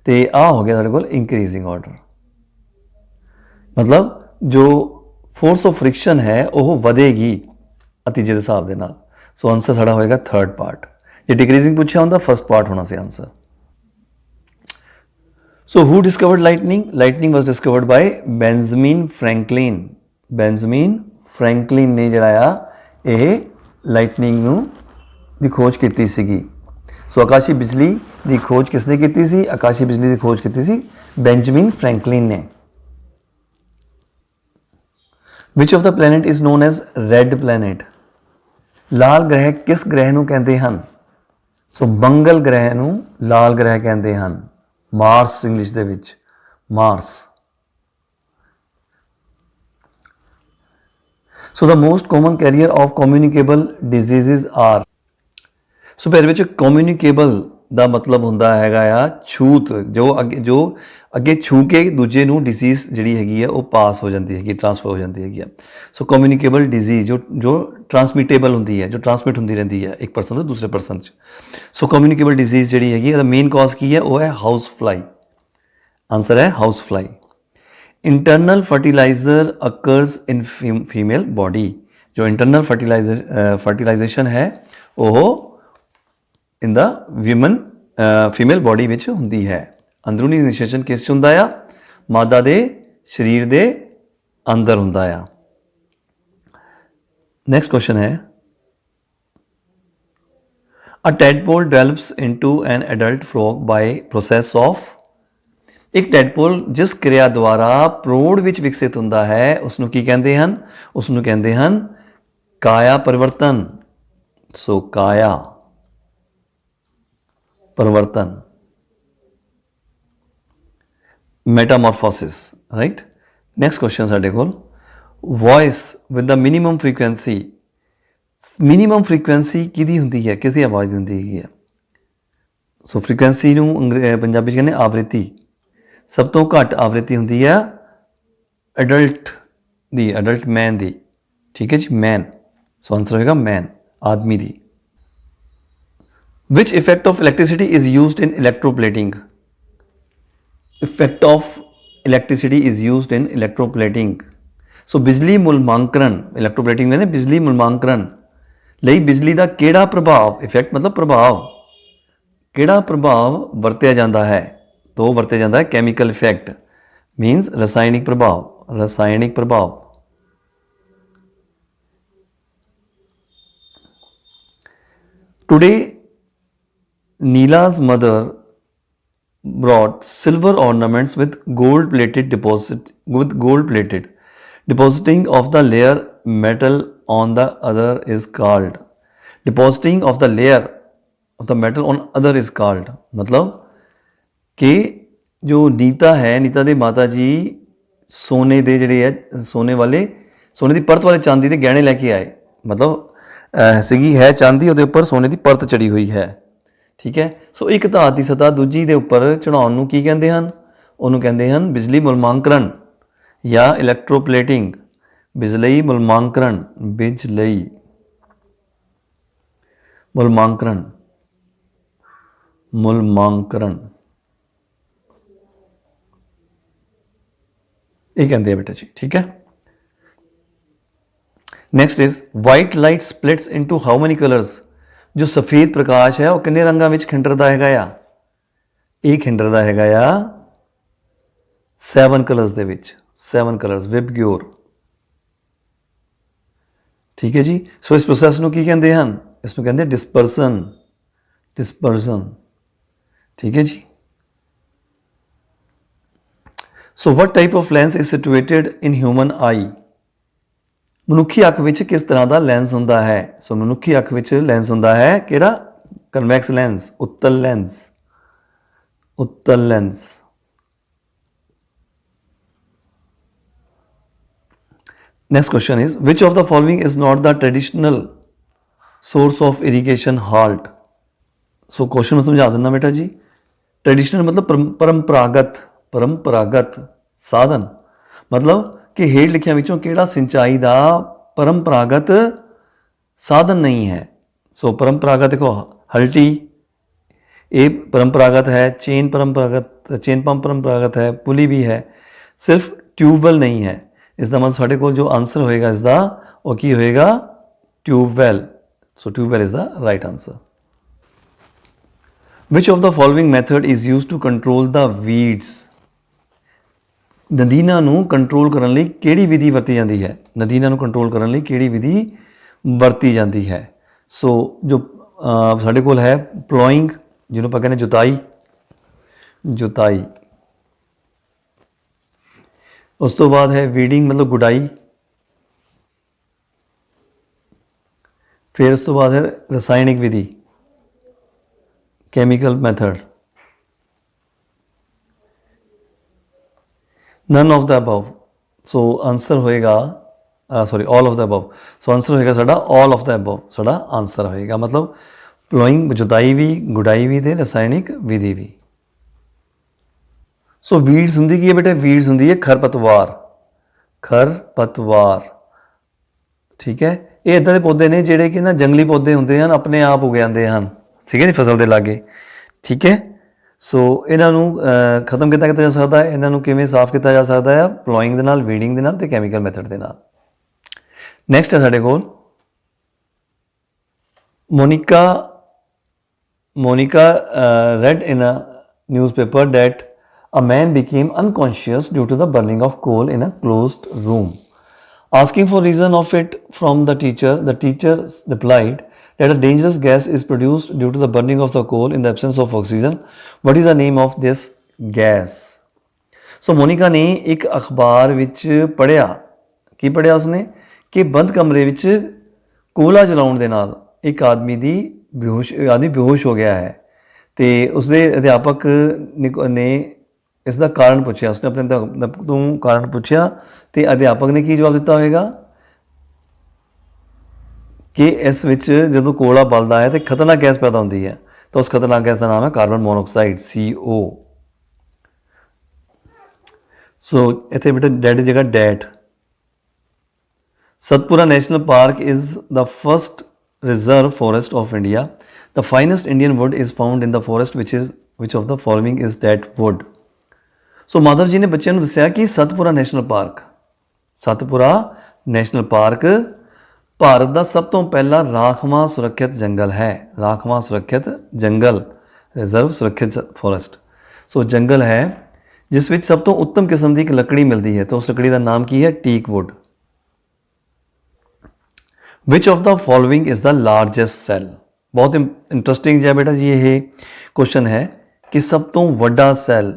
ਤੇ ਆਹ ਹੋ ਗਿਆ ਸਾਡੇ ਕੋਲ ਇੰਕਰੀਜ਼ਿੰਗ ਆਰਡਰ, ਮਤਲਬ ਜੋ ਫੋਰਸ ਆਫ ਫ੍ਰਿਕਸ਼ਨ ਹੈ ਉਹ ਵਧੇਗੀ ਨਤੀਜੇ ਦੇ ਹਿਸਾਬ ਦੇ ਨਾਲ। ਸੋ ਆਨਸਰ ਸਾਡਾ ਹੋਏਗਾ ਥਰਡ ਪਾਰਟ। ਜੇ ਡਿਕਰੀਜ਼ਿੰਗ ਪੁੱਛਿਆ ਹੁੰਦਾ ਫਸਟ ਪਾਰਟ ਹੋਣਾ ਸੀ ਆਨਸਰ। ਸੋ ਹੂ ਡਿਸਕਵਰਡ ਲਾਈਟਨਿੰਗ? ਲਾਈਟਨਿੰਗ ਵਾਸ ਡਿਸਕਵਰਡ ਬਾਈ ਬੈਂਜਾਮਿਨ ਫ੍ਰੈਂਕਲਿਨ। ਬੈਂਜਾਮਿਨ ਫ੍ਰੈਂਕਲਿਨ ਨੇ ਜਿਹੜਾ ਆ ਇਹ ਲਾਈਟਨਿੰਗ ਨੂੰ ਦੀ ਖੋਜ ਕੀਤੀ ਸੀਗੀ। ਸੋ ਆਕਾਸ਼ੀ ਬਿਜਲੀ ਦੀ ਖੋਜ ਕਿਸਨੇ ਕੀਤੀ ਸੀ? ਆਕਾਸ਼ੀ ਬਿਜਲੀ ਦੀ ਖੋਜ ਕੀਤੀ ਸੀ ਬੈਂਜਾਮਿਨ ਫ੍ਰੈਂਕਲਿਨ ਨੇ। Which of the planet is known as red planet? ਲਾਲ ਗ੍ਰਹਿ ਕਿਸ ਗ੍ਰਹਿ ਨੂੰ ਕਹਿੰਦੇ ਹਨ? ਸੋ ਮੰਗਲ ਗ੍ਰਹਿ ਨੂੰ ਲਾਲ ਗ੍ਰਹਿ ਕਹਿੰਦੇ ਹਨ, ਮਾਰਸ ਇੰਗਲਿਸ਼ ਦੇ ਵਿੱਚ, ਮਾਰਸ। So the most common carrier of communicable diseases are. So ਫਿਰ ਵਿੱਚ ਕਮਿਊਨੀਕੇਬਲ ਦਾ ਮਤਲਬ ਹੁੰਦਾ ਹੈਗਾ ਆ ਛੂਤ, ਜੋ ਅੱਗੇ ਛੂ ਕੇ ਦੂਜੇ ਨੂੰ ਡਿਜ਼ੀਜ਼ ਜਿਹੜੀ ਹੈਗੀ ਆ ਉਹ ਪਾਸ ਹੋ ਜਾਂਦੀ ਹੈਗੀ, ਟ੍ਰਾਂਸਫਰ ਹੋ ਜਾਂਦੀ ਹੈਗੀ ਆ। ਸੋ ਕਮਿਊਨੀਕੇਬਲ ਡਿਜ਼ੀਜ਼ ਜੋ ਟ੍ਰਾਂਸਮਿਟੇਬਲ ਹੁੰਦੀ ਹੈ, ਜੋ ਟ੍ਰਾਂਸਮਿਟ ਹੁੰਦੀ ਰਹਿੰਦੀ ਹੈ ਇੱਕ ਪਰਸਨ ਤੋਂ ਦੂਸਰੇ ਪਰਸਨ 'ਚ। ਸੋ ਕਮਿਊਨੀਕੇਬਲ ਡਿਜ਼ੀਜ਼ ਜਿਹੜੀ ਹੈਗੀ ਇਹਦਾ ਮੇਨ ਕਾਜ਼ ਕੀ ਹੈ, ਉਹ ਹੈ ਹਾਊਸ ਫਲਾਈ। ਆਂਸਰ ਹੈ house fly. Internal fertilizer occurs in female body. ਜੋ ਇੰਟਰਨਲ ਫਰਟੀਲਾਈਜੇਸ਼ਨ ਹੈ ਉਹ in the women female body ਵਿੱਚ ਹੁੰਦੀ ਹੈ। ਅੰਦਰੂਨੀ ਨਿਸ਼ੇਚਨ ਕਿਸ 'ਚ ਹੁੰਦਾ ਆ? ਮਾਦਾ ਦੇ ਸਰੀਰ ਦੇ ਅੰਦਰ ਹੁੰਦਾ ਆ। ਨੈਕਸਟ ਕੁਐਸਚਨ ਹੈ, a tadpole develops into an adult frog by process of. ਇੱਕ ਟੈਡਪੋਲ ਜਿਸ ਕਿਰਿਆ ਦੁਆਰਾ ਪ੍ਰੌੜ ਵਿੱਚ ਵਿਕਸਿਤ ਹੁੰਦਾ ਹੈ ਉਸਨੂੰ ਕੀ ਕਹਿੰਦੇ ਹਨ? ਉਸਨੂੰ ਕਹਿੰਦੇ ਹਨ ਕਾਇਆ ਪਰਿਵਰਤਨ। ਸੋ ਕਾਇਆ ਪਰਿਵਰਤਨ, ਮੈਟਾਮੋਰਫੋਸਿਸ, ਰਾਈਟ। ਨੈਕਸਟ ਕੁਐਸਚਨ ਸਾਡੇ ਕੋਲ, voice with the minimum frequency. Minimum frequency ਕਿਹਦੀ ਹੁੰਦੀ ਹੈ, ਕਿਸਦੀ ਆਵਾਜ਼ ਦੀ ਹੁੰਦੀ ਹੈਗੀ ਹੈ? ਸੋ ਫ੍ਰੀਕੁਐਂਸੀ ਨੂੰ ਪੰਜਾਬੀ 'ਚ ਕਹਿੰਦੇ ਆਵ੍ਰਿਤੀ। ਸਭ ਤੋਂ ਘੱਟ ਆਵ੍ਰਿਤੀ ਹੁੰਦੀ ਆ ਅਡਲਟ ਦੀ, ਅਡਲਟ ਮੈਨ ਦੀ। ਠੀਕ ਹੈ ਜੀ, ਮੈਨ। ਸੋ ਆਂਸਰ ਹੋਏਗਾ ਮੈਨ, ਆਦਮੀ ਦੀ। Which effect of electricity is used in electroplating. Effect of electricity is used in electroplating. So ਬਿਜਲੀ ਮੁਲਮਾਂਕਰਨ, ਇਲੈਕਟ੍ਰੋਪਲੇਟਿੰਗ ਨੇ ਬਿਜਲੀ ਮੁਲਮਾਂਕਰਨ ਲਈ ਬਿਜਲੀ ਦਾ ਕਿਹੜਾ ਪ੍ਰਭਾਵ, ਇਫੈਕਟ ਮਤਲਬ ਪ੍ਰਭਾਵ, ਕਿਹੜਾ ਪ੍ਰਭਾਵ ਵਰਤਿਆ ਜਾਂਦਾ ਹੈ? तो वरते जाता है कैमिकल इफेक्ट, मीन्स रसायनिक प्रभाव। रसायनिक प्रभाव। टुडे नीला's mother brought silver ornaments with gold plated depositing of the layer metal on the other is called, depositing of the layer of the metal on other is called। मतलब कि जो नीता है, नीता ਦੇ ਮਾਤਾ ਜੀ ਸੋਨੇ ਦੇ ਜਿਹੜੇ ਹੈ ਸੋਨੇ ਦੀ ਪਰਤ ਵਾਲੇ ਚਾਂਦੀ ਦੇ ਗਹਿਣੇ ਲੈ ਕੇ ਆਏ। ਮਤਲਬ ਸੀਗੀ ਹੈ ਚਾਂਦੀ, ਉਹਦੇ ਉੱਪਰ ਸੋਨੇ ਦੀ ਪਰਤ ਚੜੀ ਹੋਈ ਹੈ। ਠੀਕ ਹੈ। ਸੋ ਇੱਕ ਧਾਤ ਦੀ ਸਤ੍ਹਾ ਦੂਜੀ ਦੇ ਉੱਪਰ ਚੜਾਉਣ ਨੂੰ ਕੀ ਕਹਿੰਦੇ ਹਨ? ਉਹਨੂੰ ਕਹਿੰਦੇ ਹਨ ਬਿਜਲੀ ਮੁਲਮਾਂਕਰਨ ਜਾਂ ਇਲੈਕਟ੍ਰੋਪਲੇਟਿੰਗ। ਬਿਜਲਈ ਮੁਲਮਾਂਕਰਨ, ਬਿਜਲਈ ਮੁਲਮਾਂਕਰਨ, ਮੁਲਮਾਂਕਰਨ ਇਹ ਕਹਿੰਦੇ ਆ ਬੇਟਾ ਜੀ। ਠੀਕ ਹੈ। Next is white light splits into how many colours. ਜੋ ਸਫੇਦ ਪ੍ਰਕਾਸ਼ ਹੈ ਉਹ ਕਿੰਨੇ ਰੰਗਾਂ ਵਿੱਚ ਖਿੰਡਰਦਾ ਹੈਗਾ ਆ? ਇਹ ਖਿੰਡਰਦਾ ਹੈਗਾ ਆ 7 ਕਲਰਸ ਦੇ ਵਿੱਚ। 7 ਕਲਰਸ ਵਿਬਗਿਓਰ। ਠੀਕ ਹੈ ਜੀ। ਸੋ ਇਸ ਪ੍ਰੋਸੈਸ ਨੂੰ ਕੀ ਕਹਿੰਦੇ ਹਨ? ਇਸ ਨੂੰ ਕਹਿੰਦੇ ਡਿਸਪਰਸਨ। ਡਿਸਪਰਸਨ। ਠੀਕ ਹੈ ਜੀ। So what type of lens is situated in human eye. ਮਨੁੱਖੀ ਅੱਖ ਵਿੱਚ ਕਿਸ ਤਰ੍ਹਾਂ ਦਾ ਲੈਂਸ ਹੁੰਦਾ ਹੈ? ਸੋ ਮਨੁੱਖੀ ਅੱਖ ਵਿੱਚ ਲੈਂਸ ਹੁੰਦਾ ਹੈ ਕਿਹੜਾ? ਕਨਵੈਕਸ ਲੈਂਸ, ਉੱਤਲ ਲੈਂਸ। ਉੱਤਲ lens. Next question is which of the following is not the traditional source of irrigation ਹਾਲਟ। ਸੋ ਕੁਐਸਚਨ ਨੂੰ ਸਮਝਾ ਦਿੰਦਾ ਬੇਟਾ ਜੀ। ਟ੍ਰੈਡੀਸ਼ਨਲ ਮਤਲਬ ਪਰੰਪਰਾਗਤ, ਪਰੰਪਰਾਗਤ ਸਾਧਨ। ਮਤਲਬ ਕਿ ਹੇਠ ਲਿਖਿਆਂ ਵਿੱਚੋਂ ਕਿਹੜਾ ਸਿੰਚਾਈ ਦਾ ਪਰੰਪਰਾਗਤ ਸਾਧਨ ਨਹੀਂ ਹੈ? ਸੋ ਪਰੰਪਰਾਗਤ ਦੇਖੋ ਹਲਟੀ ਇਹ ਪਰੰਪਰਾਗਤ ਹੈ, ਚੇਨ ਪਰੰਪਰਾਗਤ, ਚੇਨ ਪੰਪ ਪਰੰਪਰਾਗਤ ਹੈ, ਪੁਲੀ ਵੀ ਹੈ, ਸਿਰਫ ਟਿਊਬਵੈਲ ਨਹੀਂ ਹੈ। ਇਸ ਦਾ ਮਤਲਬ ਸਾਡੇ ਕੋਲ ਜੋ ਆਂਸਰ ਹੋਏਗਾ ਇਸ ਦਾ ਉਹ ਕੀ ਹੋਏਗਾ? Tubewell. So tubewell is the right answer. Which of the following method is used to control the weeds? ਨਦੀਨਾਂ ਨੂੰ ਕੰਟਰੋਲ ਕਰਨ ਲਈ ਕਿਹੜੀ ਵਿਧੀ ਵਰਤੀ ਜਾਂਦੀ ਹੈ? ਨਦੀਨਾਂ ਨੂੰ ਕੰਟਰੋਲ ਕਰਨ ਲਈ ਕਿਹੜੀ ਵਿਧੀ ਵਰਤੀ ਜਾਂਦੀ ਹੈ? ਸੋ ਜੋ ਸਾਡੇ ਕੋਲ ਹੈ ਪਲੋਇੰਗ, ਜਿਹਨੂੰ ਆਪਾਂ ਕਹਿੰਦੇ ਜੁਤਾਈ। ਜੁਤਾਈ। ਉਸ ਤੋਂ ਬਾਅਦ ਹੈ ਵੀਡਿੰਗ ਮਤਲਬ ਗੁਡਾਈ। ਫਿਰ ਉਸ ਤੋਂ ਬਾਅਦ ਹੈ ਰਸਾਇਣਿਕ ਵਿਧੀ, chemical method, none of the above। so answer होएगा sorry all of the above. So answer ਹੋਏਗਾ ਸਾਡਾ ਆਲ ਆਫ ਦ ਅਬਵ ਸਾਡਾ ਆਂਸਰ ਹੋਏਗਾ, ਮਤਲਬ ਪਲੋਇੰਗ ਜੁਤਾਈ ਵੀ, ਗੁਡਾਈ ਵੀ ਤੇ ਰਸਾਇਣਿਕ ਵਿਧੀ ਵੀ। ਸੋ ਵੀਡਸ ਹੁੰਦੀ ਕੀ ਹੈ ਬੇਟੇ? ਵੀਡਸ ਹੁੰਦੀ ਹੈ ਖਰਪਤਵਾਰ, ਖਰਪਤਵਾਰ। ਠੀਕ ਹੈ, ਇਹ ਇੱਦਾਂ ਦੇ ਪੌਦੇ ਨੇ ਜਿਹੜੇ ਕਿ ਨਾ ਜੰਗਲੀ ਪੌਦੇ ਹੁੰਦੇ ਹਨ, ਆਪਣੇ ਆਪ ਉਗ ਜਾਂਦੇ ਹਨ, ਠੀਕ ਹੈ ਜੀ, ਫਸਲ ਦੇ ਲਾਗੇ। ਠੀਕ ਹੈ, ਸੋ ਇਹਨਾਂ ਨੂੰ ਖਤਮ ਕੀਤਾ ਜਾ ਸਕਦਾ ਹੈ। ਇਹਨਾਂ ਨੂੰ ਕਿਵੇਂ ਸਾਫ਼ ਕੀਤਾ ਜਾ ਸਕਦਾ ਹੈ? ਪਲੋਇੰਗ ਦੇ ਨਾਲ, ਵੀਡਿੰਗ ਦੇ ਨਾਲ ਤੇ ਕੈਮੀਕਲ ਮੈਥਡ ਦੇ ਨਾਲ। ਨੈਕਸਟ ਹੈ ਸਾਡੇ ਕੋਲ Monica read in a newspaper that a man became unconscious due to the burning of coal in a closed room. Asking for reason of it from the teacher replied that a dangerous gas is produced due to the burning of the coal in the absence of oxygen. What is the name of this gas? ਸੋ ਮੋਨਿਕਾ ਨੇ ਇੱਕ ਅਖਬਾਰ ਵਿੱਚ ਪੜ੍ਹਿਆ, ਕੀ ਪੜ੍ਹਿਆ ਉਸਨੇ? ਕਿ ਬੰਦ ਕਮਰੇ ਵਿੱਚ ਕੋਲਾ ਜਲਾਉਣ ਦੇ ਨਾਲ ਇੱਕ ਆਦਮੀ ਬੇਹੋਸ਼ ਹੋ ਗਿਆ ਹੈ, ਤੇ ਉਸਦੇ ਅਧਿਆਪਕ ਨੇ ਇਸ ਦਾ ਕਾਰਨ ਪੁੱਛਿਆ। ਉਸਨੇ ਆਪਣੇ ਅਧਿਆਪਕ ਤੋਂ ਕਾਰਨ ਪੁੱਛਿਆ ਤੇ ਅਧਿਆਪਕ ਨੇ ਕੀ ਜਵਾਬ ਦਿੱਤਾ ਹੋਵੇਗਾ ਕਿ ਇਸ ਵਿੱਚ ਜਦੋਂ ਕੋਲਾ ਬਲਦਾ ਹੈ ਤੇ ਖਤਰਨਾਕ ਗੈਸ ਪੈਦਾ ਹੁੰਦੀ ਹੈ, ਤਾਂ ਉਸ ਖਤਰਨਾਕ ਗੈਸ ਦਾ ਨਾਮ ਹੈ ਕਾਰਬਨ ਮੋਨੋਆਕਸਾਈਡ, CO। ਸੋ ਇੱਥੇ ਬੇਟਾ ਡੈਟ ਦੀ ਜਗ੍ਹਾ that. Satpura National Park is the first reserve forest of India. The finest Indian wood is found in the forest, which of the following is that wood? ਸੋ ਮਾਧਵ ਜੀ ਨੇ ਬੱਚਿਆਂ ਨੂੰ ਦੱਸਿਆ ਕਿ ਸਤਪੁਰਾ ਨੈਸ਼ਨਲ ਪਾਰਕ ਭਾਰਤ ਦਾ ਸਭ ਤੋਂ ਪਹਿਲਾ ਰਾਖਵਾਂ ਸੁਰੱਖਿਅਤ ਜੰਗਲ ਹੈ। ਰਾਖਵਾਂ ਸੁਰੱਖਿਅਤ ਜੰਗਲ, ਰਿਜ਼ਰਵ ਸੁਰੱਖਿਅਤ ਫੋਰੈਸਟ। ਸੋ ਜੰਗਲ ਹੈ ਜਿਸ ਵਿੱਚ ਸਭ ਤੋਂ ਉੱਤਮ ਕਿਸਮ ਦੀ ਇੱਕ ਲੱਕੜੀ ਮਿਲਦੀ ਹੈ, ਤਾਂ ਉਸ ਲੱਕੜੀ ਦਾ ਨਾਮ ਕੀ ਹੈ? Teak wood. Which of the following is the largest cell? ਬਹੁਤ ਇੰਟਰਸਟਿੰਗ ਜਿਹਾ ਬੇਟਾ ਜੀ ਇਹ ਕੁਐਸਚਨ ਹੈ ਕਿ ਸਭ ਤੋਂ ਵੱਡਾ ਸੈੱਲ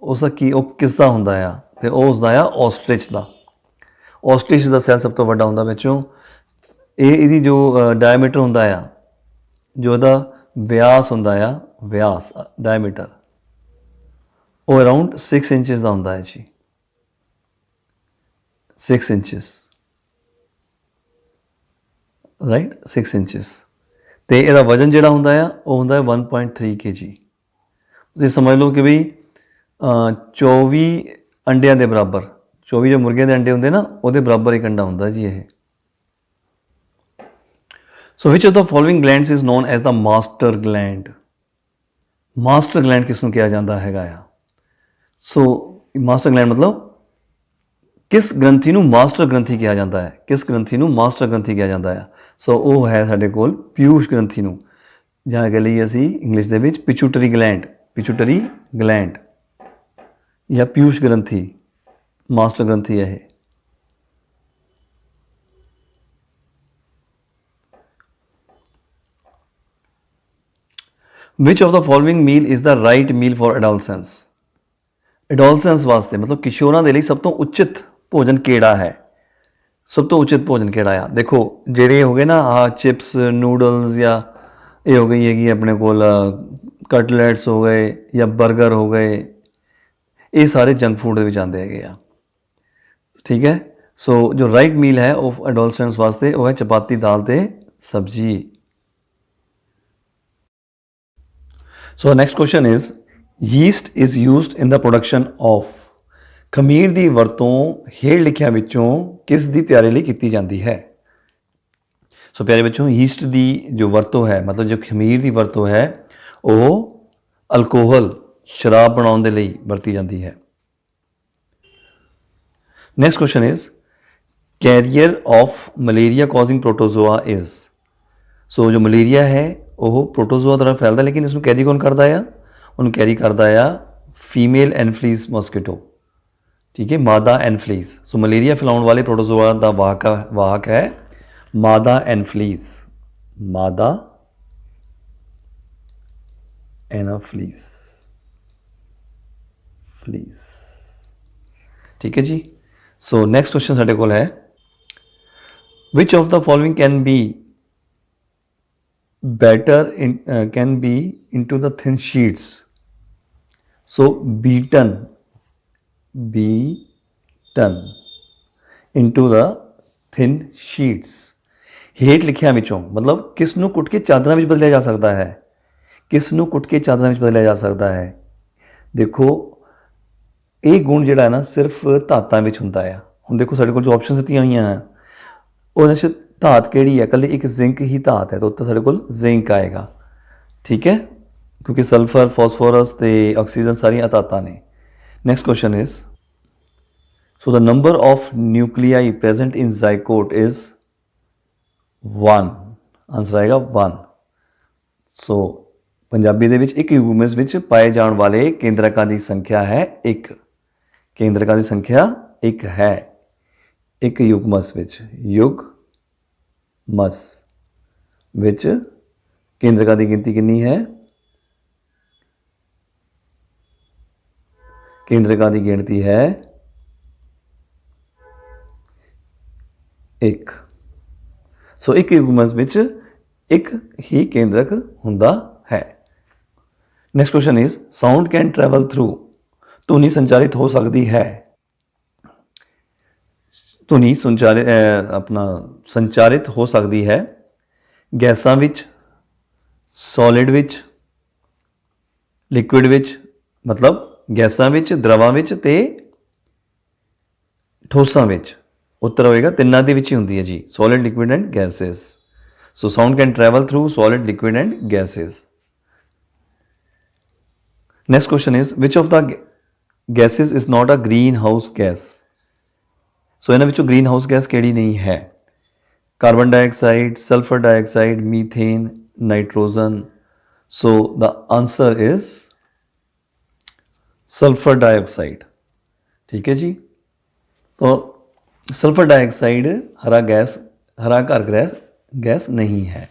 ਉਸਦਾ ਉਹ ਕਿਸ ਦਾ ਹੁੰਦਾ ਆ? ਤੇ ਉਹ ਉਸਦਾ ਆ ਆਸਟ੍ਰਿਚ ਦਾ। ਆਸਟ੍ਰਿਚ ਦਾ ਸੈੱਲ ਸਭ ਤੋਂ ਵੱਡਾ ਹੁੰਦਾ ਵਿੱਚੋਂ। ਇਹਦੀ ਜੋ ਡਾਇਮੀਟਰ ਹੁੰਦਾ ਆ, ਜੋ ਇਹਦਾ ਵਿਆਸ ਹੁੰਦਾ ਆ, ਵਿਆਸ ਡਾਇਮੀਟਰ, ਉਹ ਅਰਾਊਂਡ 6 ਇੰਚਸ ਦਾ ਹੁੰਦਾ ਹੈ ਜੀ, 6 ਇੰਚਸ, ਰਾਈਟ, 6 ਇੰਚਸ। ਤੇ ਇਹਦਾ ਵਜ਼ਨ ਜਿਹੜਾ ਹੁੰਦਾ ਆ ਉਹ ਹੁੰਦਾ ਹੈ 1.3 kg। ਤੁਸੀਂ ਸਮਝ ਲਓ ਕਿ ਬਈ 24 ਅੰਡਿਆਂ ਦੇ ਬਰਾਬਰ, 24 ਜੋ ਮੁਰਗਿਆਂ ਦੇ ਅੰਡੇ ਹੁੰਦੇ ਨਾ, ਉਹਦੇ ਬਰਾਬਰ ਇੱਕ ਅੰਡਾ ਹੁੰਦਾ ਜੀ ਇਹ। So which of the following glands is known as the master gland? Master gland ਕਿਸ ਨੂੰ ਕਿਹਾ ਜਾਂਦਾ ਹੈਗਾ ਆ? ਸੋ ਮਾਸਟਰ ਗਲੈਂਡ ਮਤਲਬ ਕਿਸ ਗ੍ਰੰਥੀ ਨੂੰ ਮਾਸਟਰ ਗ੍ਰੰਥੀ ਕਿਹਾ ਜਾਂਦਾ ਹੈ? ਕਿਸ ਗ੍ਰੰਥੀ ਨੂੰ ਮਾਸਟਰ ਗ੍ਰੰਥੀ ਕਿਹਾ ਜਾਂਦਾ ਹੈ? ਸੋ ਉਹ ਹੈ ਸਾਡੇ ਕੋਲ ਪਿਊਸ਼ ਗ੍ਰੰਥੀ ਨੂੰ, ਜਾਂ ਕਹਿ ਲਈਏ ਅਸੀਂ ਇੰਗਲਿਸ਼ ਦੇ ਵਿੱਚ ਪਿਚੂਟਰੀ ਗਲੈਂਡ ਜਾਂ ਪਿਊਸ਼ ਗ੍ਰੰਥੀ, ਮਾਸਟਰ ਗ੍ਰੰਥੀ ਹੈ ਇਹ। Which of the following meal is the right meal for adolescence? Adolescence ਵਾਸਤੇ ਮਤਲਬ ਕਿਸ਼ੋਰਾਂ ਦੇ ਲਈ ਸਭ ਤੋਂ ਉਚਿਤ ਭੋਜਨ ਕਿਹੜਾ ਹੈ? ਸਭ ਤੋਂ ਉਚਿਤ ਭੋਜਨ ਕਿਹੜਾ ਆ? ਦੇਖੋ ਜਿਹੜੇ ਹੋ ਗਏ ਨਾ ਆਹ ਚਿਪਸ, ਨੂਡਲਸ, ਜਾਂ ਇਹ ਹੋ ਗਈ ਹੈਗੀ ਆਪਣੇ ਕੋਲ ਕਟਲੈਟਸ ਹੋ ਗਏ ਜਾਂ 버ਗਰ ਹੋ ਗਏ, ਇਹ ਸਾਰੇ ਜੰਕ ਫੂਡ ਦੇ ਵਿੱਚ ਆਉਂਦੇ ਹੈਗੇ ਆ, ਠੀਕ ਹੈ। ਸੋ ਜੋ ਰਾਈਟ ਮੀਲ ਹੈ ਉਹ ਐਡੋਲਸੈਂਟਸ ਵਾਸਤੇ ਉਹ ਹੈ ਚਪਾਤੀ, ਦਾਲ ਤੇ ਸਬਜ਼ੀ। So next question is yeast is used in the production of? ਖਮੀਰ ਦੀ ਵਰਤੋਂ ਹੇਠ ਲਿਖਿਆਂ ਵਿੱਚੋਂ ਕਿਸ ਦੀ ਤਿਆਰੀ ਲਈ ਕੀਤੀ ਜਾਂਦੀ ਹੈ? ਸੋ ਪਿਆਰੇ ਬੱਚਿਓ, ਯੀਸਟ ਦੀ ਜੋ ਵਰਤੋਂ ਹੈ, ਮਤਲਬ ਜੋ ਖਮੀਰ ਦੀ ਵਰਤੋਂ ਹੈ, ਉਹ ਅਲਕੋਹਲ, ਸ਼ਰਾਬ ਬਣਾਉਣ ਦੇ ਲਈ ਵਰਤੀ ਜਾਂਦੀ ਹੈ। Next question is carrier of malaria causing protozoa is? So ਜੋ ਮਲੇਰੀਆ ਹੈ ਉਹ ਪ੍ਰੋਟੋਜ਼ੋਆ ਦੁਆਰਾ ਫੈਲਦਾ, ਲੇਕਿਨ ਇਸ ਨੂੰ ਕੈਰੀ ਕੌਣ ਕਰਦਾ ਆ? ਉਹਨੂੰ ਕੈਰੀ ਕਰਦਾ ਆ ਫੀਮੇਲ ਐਨਫਲੀਜ਼ ਮੋਸਕੀਟੋ, ਠੀਕ ਹੈ, ਮਾਦਾ ਐਨਫਲੀਜ਼। ਸੋ ਮਲੇਰੀਆ ਫੈਲਾਉਣ ਵਾਲੇ ਪ੍ਰੋਟੋਜ਼ੋਆ ਦਾ ਵਾਹਕ ਹੈ ਮਾਦਾ ਐਨਫਲੀਜ਼, ਮਾਦਾ ਐਨਾਫਲੀਜ਼, ਠੀਕ ਹੈ ਜੀ। ਸੋ ਨੈਕਸਟ ਕੁਐਸਚਨ ਸਾਡੇ ਕੋਲ ਹੈ which of the following can B into the thin sheets? So beaten into the thin sheets. ਹੇਠ ਲਿਖਿਆਂ ਵਿੱਚੋਂ ਮਤਲਬ ਕਿਸ ਨੂੰ ਕੁੱਟ ਕੇ ਚਾਦਰਾਂ ਵਿੱਚ ਬਦਲਿਆ ਜਾ ਸਕਦਾ ਹੈ, ਕਿਸ ਨੂੰ ਕੁੱਟ ਕੇ ਚਾਦਰਾਂ ਵਿੱਚ ਬਦਲਿਆ ਜਾ ਸਕਦਾ ਹੈ। ਦੇਖੋ ਇਹ ਗੁਣ ਜਿਹੜਾ ਹੈ ਨਾ ਸਿਰਫ ਧਾਤਾਂ ਵਿੱਚ ਹੁੰਦਾ ਆ। ਹੁਣ ਦੇਖੋ ਸਾਡੇ ਕੋਲ ਜੋ ਆਪਸ਼ਨ ਦਿੱਤੀਆਂ ਹੋਈਆਂ ਹੈ ਉਹਨਾਂ 'ਚ ਧਾਤ ਕਿਹੜੀ ਹੈ, ਇਕੱਲੀ ਇੱਕ ਜ਼ਿੰਕ ਹੀ ਧਾਤ ਹੈ, ਤਾਂ ਉੱਥੇ ਸਾਡੇ ਕੋਲ ਜ਼ਿੰਕ ਆਏਗਾ। ਠੀਕ ਹੈ, ਕਿਉਂਕਿ ਸਲਫਰ, ਫਾਸਫੋਰਸ ਤੇ ਆਕਸੀਜਨ ਸਾਰੀਆਂ ਧਾਤਾਂ ਨੇ। Next question is so the number of nuclei present in zygote is 1। Answer ਆਏਗਾ 1। ਸੋ ਪੰਜਾਬੀ ਦੇ ਵਿੱਚ ਇੱਕ ਯੁਗਮਜ ਵਿੱਚ ਪਾਏ ਜਾਣ ਵਾਲੇ ਕੇਂਦਰਕਾਂ ਦੀ ਸੰਖਿਆ ਹੈ 1। ਕੇਂਦਰਕਾਂ ਦੀ ਸੰਖਿਆ 1 ਹੈ ਇੱਕ ਯੁਗਮਸ ਵਿੱਚ। ਯੁਗਮਸ ਵਿੱਚ ਕੇਂਦਰਕਾਂ ਦੀ ਗਿਣਤੀ ਕਿੰਨੀ ਹੈ? ਕੇਂਦਰਕਾਂ ਦੀ ਗਿਣਤੀ ਹੈ 1। ਸੋ ਇੱਕ ਯੁਗਮਸ ਵਿੱਚ ਇੱਕ ਹੀ ਕੇਂਦਰਕ ਹੁੰਦਾ ਹੈ। Next question is sound can travel through. ਧੁਨੀ ਸੰਚਾਰਿਤ ਹੋ ਸਕਦੀ ਹੈ। ਧੁਨੀ ਸੰਚਾਰਿਤ ਹੋ ਸਕਦੀ ਹੈ ਗੈਸਾਂ ਵਿੱਚ, ਸੋਲਿਡ ਵਿੱਚ, ਲਿਕੁਇਡ ਵਿੱਚ, ਮਤਲਬ ਗੈਸਾਂ ਵਿੱਚ, ਦਰਵਾਂ ਵਿੱਚ ਤੇ ਠੋਸਾਂ ਵਿੱਚ। ਉੱਤਰ ਹੋਏਗਾ ਤਿੰਨਾਂ ਦੇ ਵਿੱਚ ਹੀ ਹੁੰਦੀ ਹੈ ਜੀ, solid, liquid and gases. So sound can travel through solid, liquid and gases. Next question is which of the gases is not a greenhouse gas? So ਇਹਨਾਂ ਵਿੱਚੋਂ ਗ੍ਰੀਨ ਹਾਊਸ ਗੈਸ ਕਿਹੜੀ ਨਹੀਂ ਹੈ? Carbon dioxide, sulphur dioxide, methane, nitrogen. So the answer is sulphur dioxide. ठीक है जी, तो सल्फर डाइऑक्साइड हरा घर गैस नहीं है।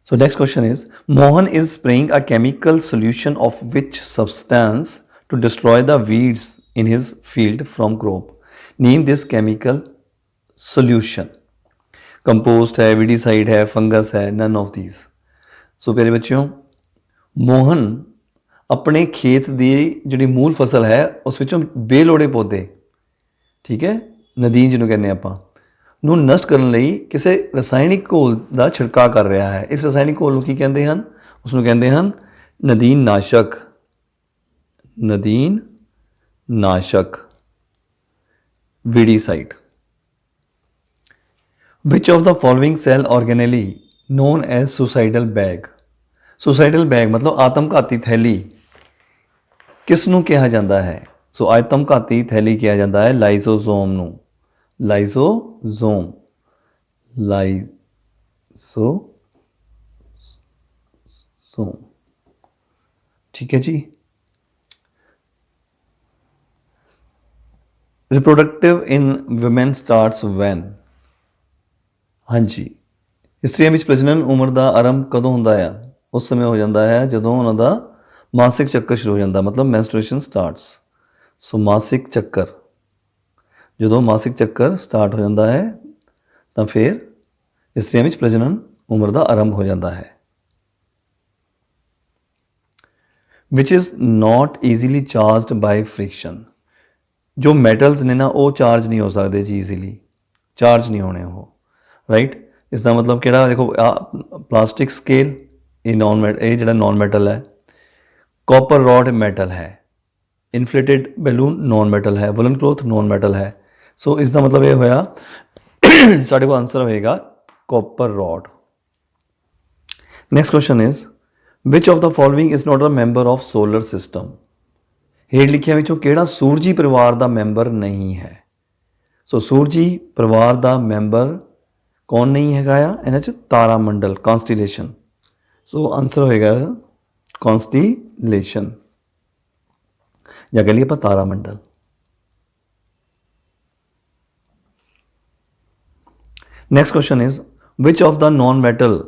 So next question is Mohan is spraying a chemical solution of which substance to destroy the weeds in his field from crop? Name this chemical solution. Compost है, weedicide है, fungus है, none of these. So प्यारे बच्चों, ਮੋਹਨ ਆਪਣੇ ਖੇਤ ਦੀ ਜਿਹੜੀ ਮੂਲ ਫਸਲ ਹੈ ਉਸ ਵਿੱਚੋਂ ਬੇਲੋੜੇ ਪੌਦੇ, ਠੀਕ ਹੈ, ਨਦੀਨ ਜਿਹਨੂੰ ਕਹਿੰਦੇ ਆਪਾਂ, ਨੂੰ ਨਸ਼ਟ ਕਰਨ ਲਈ ਕਿਸੇ ਰਸਾਇਣਿਕ ਘੋਲ ਦਾ ਛਿੜਕਾਅ ਕਰ ਰਿਹਾ ਹੈ। ਇਸ ਰਸਾਇਣਿਕ ਘੋਲ ਨੂੰ ਕੀ ਕਹਿੰਦੇ ਹਨ? ਉਸ ਨੂੰ ਕਹਿੰਦੇ ਹਨ ਨਦੀਨ ਨਾਸ਼ਕ। ਨਦੀਨ ਨਾਸ਼ਕ, ਵੀਡੀਸਾਈਡ। Which of the following cell organelle known as suicidal bag? Suicidal bag ਮਤਲਬ ਆਤਮਘਾਤੀ ਥੈਲੀ ਕਿਸ ਨੂੰ ਕਿਹਾ ਜਾਂਦਾ ਹੈ? ਸੋ ਆਤਮਘਾਤੀ ਥੈਲੀ ਕਿਹਾ ਜਾਂਦਾ ਹੈ ਲਾਈਸੋਜ਼ੋਮ ਨੂੰ। ਲਾਈਸੋਜ਼ੋਮ, ਲਾਈਸੋਜ਼ੋਮ। ਠੀਕ ਹੈ ਜੀ। ਰਿਪਰੋਡਕਟਿਵ ਇਨ ਵੂਮੈਨ ਸਟਾਰਟਸ ਵੈਨ। ਹਾਂਜੀ, ਇਸਤਰੀਆਂ ਵਿੱਚ ਪ੍ਰਜਨਨ ਉਮਰ ਦਾ ਆਰੰਭ ਕਦੋਂ ਹੁੰਦਾ ਆ? ਉਸ ਸਮੇਂ ਹੋ ਜਾਂਦਾ ਹੈ ਜਦੋਂ ਉਹਨਾਂ ਦਾ ਮਾਸਿਕ ਚੱਕਰ ਸ਼ੁਰੂ ਹੋ ਜਾਂਦਾ, ਮਤਲਬ ਮੈਂਸਟਰੂਏਸ਼ਨ ਸਟਾਰਟਸ। ਸੋ ਮਾਸਿਕ ਚੱਕਰ, ਜਦੋਂ ਮਾਸਿਕ ਚੱਕਰ ਸਟਾਰਟ ਹੋ ਜਾਂਦਾ ਹੈ ਤਾਂ ਫਿਰ ਇਸਤਰੀਆਂ ਵਿੱਚ ਪ੍ਰਜਨਨ ਉਮਰ ਦਾ ਆਰੰਭ ਹੋ ਜਾਂਦਾ ਹੈ। Which is not easily charged by friction. ਜੋ ਮੈਟਲਸ ਨੇ ਨਾ ਉਹ ਚਾਰਜ ਨਹੀਂ ਹੋ ਸਕਦੇ ਜੀ, ਈਜ਼ੀਲੀ ਚਾਰਜ ਨਹੀਂ ਹੋਣੇ ਉਹ, ਰਾਈਟ। ਇਸ ਦਾ ਮਤਲਬ ਕਿਹੜਾ? ਦੇਖੋ ਪਲਾਸਟਿਕ ਸਕੇਲ ਇਹ ਜਿਹੜਾ ਨॉन ਮੈਟਲ ਹੈ। ਕਾਪਰ ਰॉड ਮੈਟਲ ਹੈ। ਇਨਫਲੇਟਡ ਬੈਲੂਨ ਨॉन ਮੈਟਲ ਹੈ। ਵੁਲਨ ਕਲੋਥ ਨॉन ਮੈਟਲ ਹੈ। ਸੋ ਇਸ ਦਾ ਮਤਲਬ ਇਹ ਹੋਇਆ ਸਾਡੇ ਕੋਲ ਆਨਸਰ ਹੋਏਗਾ copper rod. Next question is which of the following is not a member of solar system? ਹੇਠ ਲਿਖਿਆਂ ਵਿੱਚੋਂ ਕਿਹੜਾ ਸੂਰਜੀ ਪਰਿਵਾਰ ਦਾ ਮੈਂਬਰ ਨਹੀਂ ਹੈ? ਸੋ ਸੂਰਜੀ ਪਰਿਵਾਰ ਦਾ ਮੈਂਬਰ ਕੌਣ ਨਹੀਂ ਹੈਗਾ ਆ ਇਹਨਾਂ 'ਚ? ਤਾਰਾ ਮੰਡਲ, ਕੌਂਸਟੀਲੇਸ਼ਨ। ਸੋ ਆਨਸਰ ਹੋਏਗਾ ਕੌਂਸਟੀਲੇਸ਼ਨ, ਜਾਂ ਕਹ ਲਈਏ ਆਪਾਂ ਤਾਰਾ ਮੰਡਲ। Next question is which of the non metal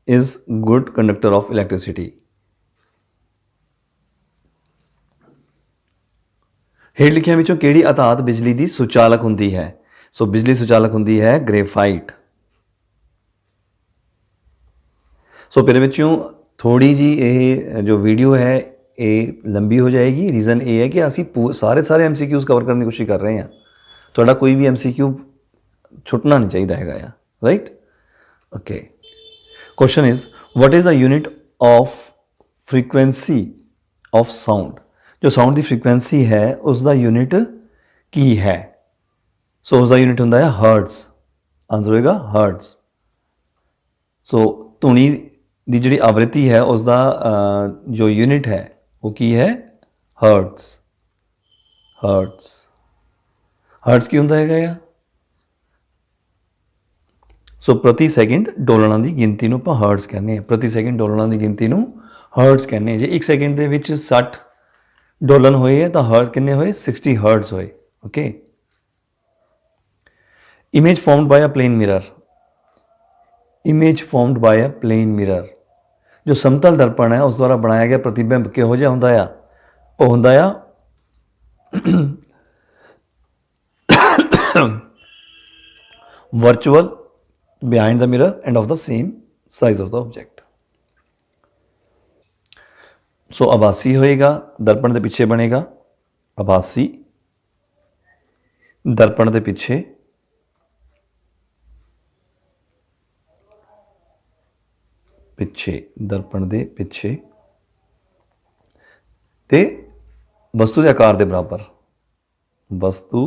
is good conductor of electricity? ਹੇਠ ਲਿਖਿਆਂ ਵਿੱਚੋਂ ਕਿਹੜੀ ਅਧਾਤ ਬਿਜਲੀ ਦੀ ਸੁਚਾਲਕ ਹੁੰਦੀ ਹੈ? ਸੋ ਬਿਜਲੀ ਸੁਚਾਲਕ ਹੁੰਦੀ ਹੈ ਗ੍ਰੇਫਾਈਟ। ਸੋ ਮੇਰੇ ਵਿੱਚੋਂ ਥੋੜੀ ਜੀ ਇਹ ਜੋ ਵੀਡੀਓ ਹੈ ਇਹ ਲੰਬੀ ਹੋ ਜਾਏਗੀ। ਰੀਜ਼ਨ ਇਹ ਹੈ ਕਿ ਅਸੀਂ ਸਾਰੇ MCQs ਕਵਰ ਕਰਨ ਦੀ ਕੋਸ਼ਿਸ਼ ਕਰ ਰਹੇ ਹਾਂ। ਤੁਹਾਡਾ ਕੋਈ ਵੀ MCQ ਛੁੱਟਣਾ ਨਹੀਂ ਚਾਹੀਦਾ ਹੈਗਾ ਆ, right. Okay, question is what is the unit of frequency of sound. जो साउंड की फ्रीक्वेंसी है उसका यूनिट की है? सो उसका यूनिट होंदा है हर्ट्स। आंसर होएगा हर्ट्स। सो धुनी की जिहड़ी आवृत्ति है उसका जो यूनिट है वो की है? हर्ट्स। हर्ट्स हर्ट्स की होंदा हैगा या? सो प्रति सैकेंड डोलना की गिनती ਨੂੰ ਆਪਾਂ ਹਰਟਸ ਕਹਿੰਦੇ ਹਾਂ। प्रति सैकेंड डोलना की गिनती ਨੂੰ ਹਰਟਸ ਕਹਿੰਦੇ ਹਾਂ। ਜੇ 1 ਸੈਕਿੰਡ ਦੇ ਵਿੱਚ 60 ਡੋਲਨ ਹੋਏ ਹੈ ਤਾਂ ਹਰਟ ਕਿੰਨੇ ਹੋਏ? 60 ਹਰਟਸ ਹੋਏ। Okay, image formed by a plane mirror. Image formed by a plane mirror, ਜੋ ਸਮਤਲ ਦਰਪਣ ਹੈ ਉਸ ਦੁਆਰਾ ਬਣਾਇਆ ਗਿਆ ਪ੍ਰਤੀਬਿੰਬ ਕਿਹੋ ਜਿਹਾ ਹੁੰਦਾ ਆ? ਉਹ ਹੁੰਦਾ ਆ virtual, behind the mirror and of the same size of the object। सो आभासी होएगा, दर्पण के पिछे बनेगा। आभासी दर्पण के पिछे दर्पण के पिछे ते वस्तु के आकार के बराबर, वस्तु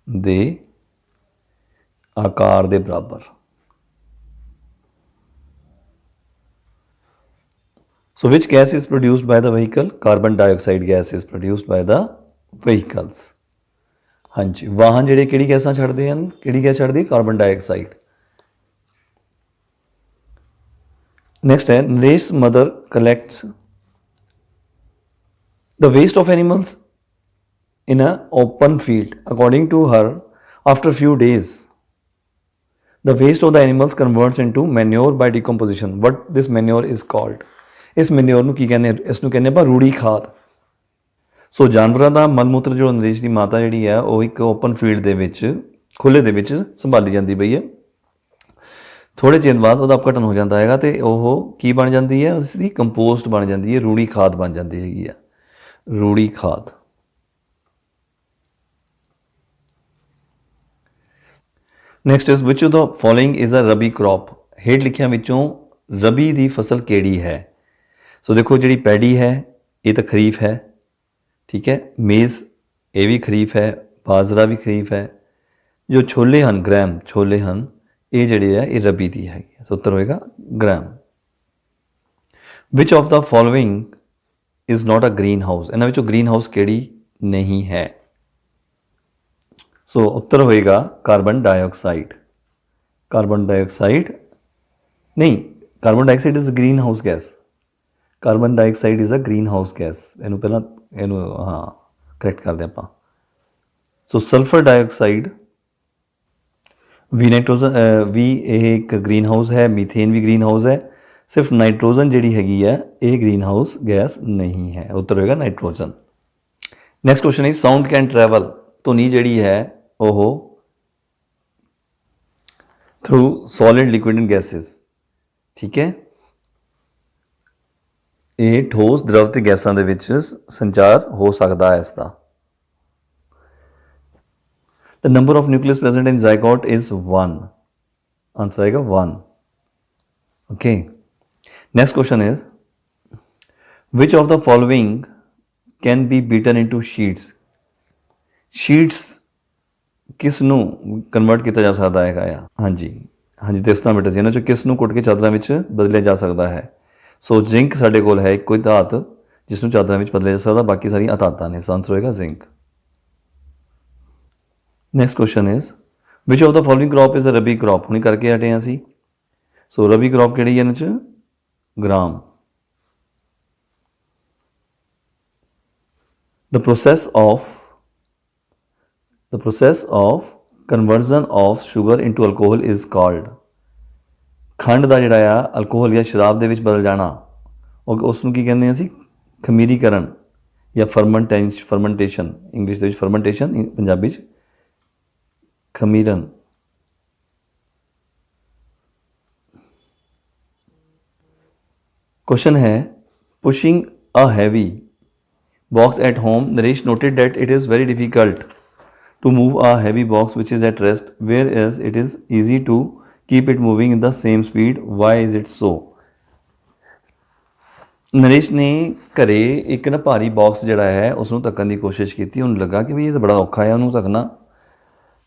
के आकार के बराबर। So which gas is produced by the vehicle? Carbon dioxide gas is produced by the vehicles। हाँ जी, वाहन ਜਿਹੜੇ ਕਿਹੜੀ ਗੈਸਾਂ ਛੱਡਦੇ ਹਨ? ਕਿਹੜੀ ਗੈਸ ਛੱਡਦੀ? Carbon dioxide. ਨੈਕਸਟ ਹੈ Naresh mother collects the waste of animals in a open field। According to her, after few days the waste of the animals converts into manure by decomposition। What this manure is called? ਇਸ ਮੈਨਿਓਰ ਨੂੰ ਕੀ ਕਹਿੰਦੇ? ਇਸ ਨੂੰ ਕਹਿੰਦੇ ਆਪਾਂ ਰੂੜੀ ਖਾਦ। ਸੋ ਜਾਨਵਰਾਂ ਦਾ ਮਲ ਮੂਤਰ ਜੋ ਨਰੇਸ਼ ਦੀ ਮਾਤਾ ਜਿਹੜੀ ਹੈ ਉਹ ਇੱਕ ਓਪਨ ਫੀਲਡ ਦੇ ਵਿੱਚ, ਖੁੱਲ੍ਹੇ ਦੇ ਵਿੱਚ ਸੰਭਾਲੀ ਜਾਂਦੀ ਪਈ ਹੈ। ਥੋੜ੍ਹੇ ਚਿਰ ਬਾਅਦ ਉਹਦਾ ਅਪਘਟਨ ਹੋ ਜਾਂਦਾ ਹੈਗਾ ਅਤੇ ਉਹ ਕੀ ਬਣ ਜਾਂਦੀ ਹੈ? ਉਸ ਦੀ ਕੰਪੋਸਟ ਬਣ ਜਾਂਦੀ ਹੈ, ਰੂੜੀ ਖਾਦ ਬਣ ਜਾਂਦੀ ਹੈਗੀ ਆ, ਰੂੜੀ ਖਾਦ। Next is which of the following is a rabi crop. ਹੇਠ ਲਿਖਿਆਂ ਵਿੱਚੋਂ ਰਬੀ ਦੀ ਫਸਲ ਕਿਹੜੀ ਹੈ? ਸੋ ਦੇਖੋ ਜਿਹੜੀ ਪੈਡੀ ਹੈ ਇਹ ਤਾਂ ਖਰੀਫ ਹੈ, ਠੀਕ ਹੈ। ਮੇਜ਼ ਇਹ ਵੀ ਖਰੀਫ ਹੈ, ਬਾਜਰਾ ਵੀ ਖਰੀਫ ਹੈ। ਜੋ ਛੋਲੇ ਹਨ, ਗ੍ਰਾਮ ਛੋਲੇ ਹਨ, ਇਹ ਜਿਹੜੇ ਹੈ ਇਹ ਰਬੀ ਦੀ ਹੈਗੀ। ਸੋ ਉੱਤਰ ਹੋਏਗਾ gram. Which of the following is not a greenhouse. ਇਹਨਾਂ ਵਿੱਚੋਂ ਗ੍ਰੀਨ ਹਾਊਸ ਕਿਹੜੀ ਨਹੀਂ ਹੈ? ਸੋ ਉੱਤਰ ਹੋਏਗਾ ਕਾਰਬਨ ਡਾਈਆਕਸਾਈਡ। ਕਾਰਬਨ ਡਾਈਆਕਸਾਈਡ ਨਹੀਂ, carbon dioxide is greenhouse gas. Carbon dioxide is a greenhouse gas. ਇਹਨੂੰ ਪਹਿਲਾਂ ਇਹਨੂੰ ਹਾਂ ਕਰੈਕਟ ਕਰਦੇ ਆਪਾਂ। ਸੋ ਸਲਫਰ ਡਾਈਆਕਸਾਈਡ ਵੀ ਨਾਈਟ੍ਰੋਜਨ ਵੀ ਇਹ ਇੱਕ ਗ੍ਰੀਨ ਹਾਊਸ ਹੈ, ਮੀਥੇਨ ਵੀ ਗ੍ਰੀਨ ਹਾਊਸ ਹੈ। ਸਿਰਫ ਨਾਈਟ੍ਰੋਜਨ ਜਿਹੜੀ ਹੈਗੀ ਹੈ ਇਹ ਗ੍ਰੀਨ ਹਾਊਸ ਗੈਸ ਨਹੀਂ ਹੈ। ਉੱਤਰ ਹੋਏਗਾ nitrogen. Next question is sound can travel. ਧੁਨੀ ਜਿਹੜੀ ਹੈ ਉਹ through solid, liquid and gases, ਠੀਕ ਹੈ। ਇਹ ਠੋਸ, ਦਰਵ ਤੇ ਗੈਸਾਂ ਦੇ ਵਿੱਚ ਸੰਚਾਰ ਹੋ ਸਕਦਾ ਹੈ ਇਸਦਾ। The number of nucleus present in zygote is 1। Answer ਆਏਗਾ 1। Okay, next question is which of the following can be beaten into sheets. Sheets ਕਿਸ ਨੂੰ ਕਨਵਰਟ ਕੀਤਾ ਜਾ ਸਕਦਾ ਹੈਗਾ ਆ? ਹਾਂਜੀ ਹਾਂਜੀ, ਤਿਸਨਾ ਮੀਟਰ। ਇਹਨਾਂ 'ਚੋਂ ਕਿਸ ਨੂੰ ਕੁੱਟ ਕੇ ਚਾਦਰਾਂ ਵਿੱਚ ਬਦਲਿਆ ਜਾ ਸਕਦਾ ਹੈ? ਸੋ ਜ਼ਿੰਕ ਸਾਡੇ ਕੋਲ ਹੈ ਇੱਕੋ ਹੀ ਧਾਤ ਜਿਸ ਨੂੰ ਚਾਦਰਾਂ ਵਿੱਚ ਬਦਲਿਆ ਜਾ ਸਕਦਾ, ਬਾਕੀ ਸਾਰੀਆਂ ਅਧਾਤਾਂ ਨੇ। ਸੋ ਆਂਸਰ ਹੋਏਗਾ zinc. Next question is which of the following crop is a rabi crop. ਹੁਣੀ ਕਰਕੇ ਹਟੇ ਹਾਂ ਅਸੀਂ। ਸੋ ਰਬੀ ਕ੍ਰੌਪ ਕਿਹੜੀ ਹੈ ਇਹਨਾਂ 'ਚ? Gram. The process of conversion of sugar into alcohol is called. ਖੰਡ ਦਾ ਜਿਹੜਾ ਆ ਅਲਕੋਹਲ ਜਾਂ ਸ਼ਰਾਬ ਦੇ ਵਿੱਚ ਬਦਲ ਜਾਣਾ, ਉਹ ਉਸ ਨੂੰ ਕੀ ਕਹਿੰਦੇ ਅਸੀਂ? ਖਮੀਰੀਕਰਨ ਜਾਂ ਫਰਮੈਂਟੇਸ਼ਨ। ਇੰਗਲਿਸ਼ ਦੇ ਵਿੱਚ ਫਰਮੈਂਟੇਸ਼ਨ, ਪੰਜਾਬੀ 'ਚ ਖਮੀਰਨ। ਕੁਐਸਚਨ ਹੈ pushing a heavy box at home. Naresh noted that it is very difficult to move a heavy box which is at rest, whereas it is easy to keep it moving in the same speed. Why is it so? Naresh ਨੇ ਘਰੇ ਇੱਕ ਨਾ ਭਾਰੀ ਬਾਕਸ ਜਿਹੜਾ ਹੈ ਉਸ ਨੂੰ ਧੱਕਣ ਦੀ ਕੋਸ਼ਿਸ਼ ਕੀਤੀ। ਉਹਨੂੰ ਲੱਗਾ ਕਿ ਵੀ ਇਹ ਤਾਂ ਬੜਾ ਔਖਾ ਹੈ ਉਹਨੂੰ ਧੱਕਣਾ,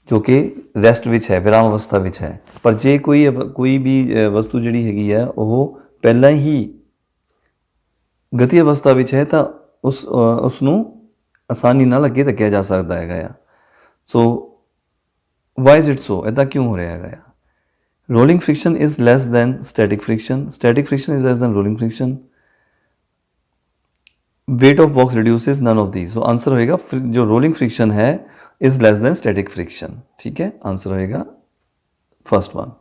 ਜੋ ਕਿ ਰੈਸਟ ਵਿੱਚ ਹੈ, ਵਿਰਾਮ ਅਵਸਥਾ ਵਿੱਚ ਹੈ। ਪਰ ਜੇ ਕੋਈ ਵੀ ਵਸਤੂ ਜਿਹੜੀ ਹੈਗੀ ਹੈ ਉਹ ਪਹਿਲਾਂ ਹੀ ਗਤੀ ਅਵਸਥਾ ਵਿੱਚ ਹੈ ਤਾਂ ਉਸ ਨੂੰ ਆਸਾਨੀ ਨਾਲ ਅੱਗੇ ਧੱਕਿਆ ਜਾ ਸਕਦਾ ਹੈਗਾ ਆ। So why is it so, ਇੱਦਾਂ ਕਿਉਂ ਹੋ ਰਿਹਾ ਹੈਗਾ ਆ? Rolling friction is less than static friction, static friction is less than rolling friction, weight of box reduces, none of these. So answer होएगा जो रोलिंग फ्रिक्शन है is less than static friction. ठीक है, आंसर होएगा फर्स्ट वन।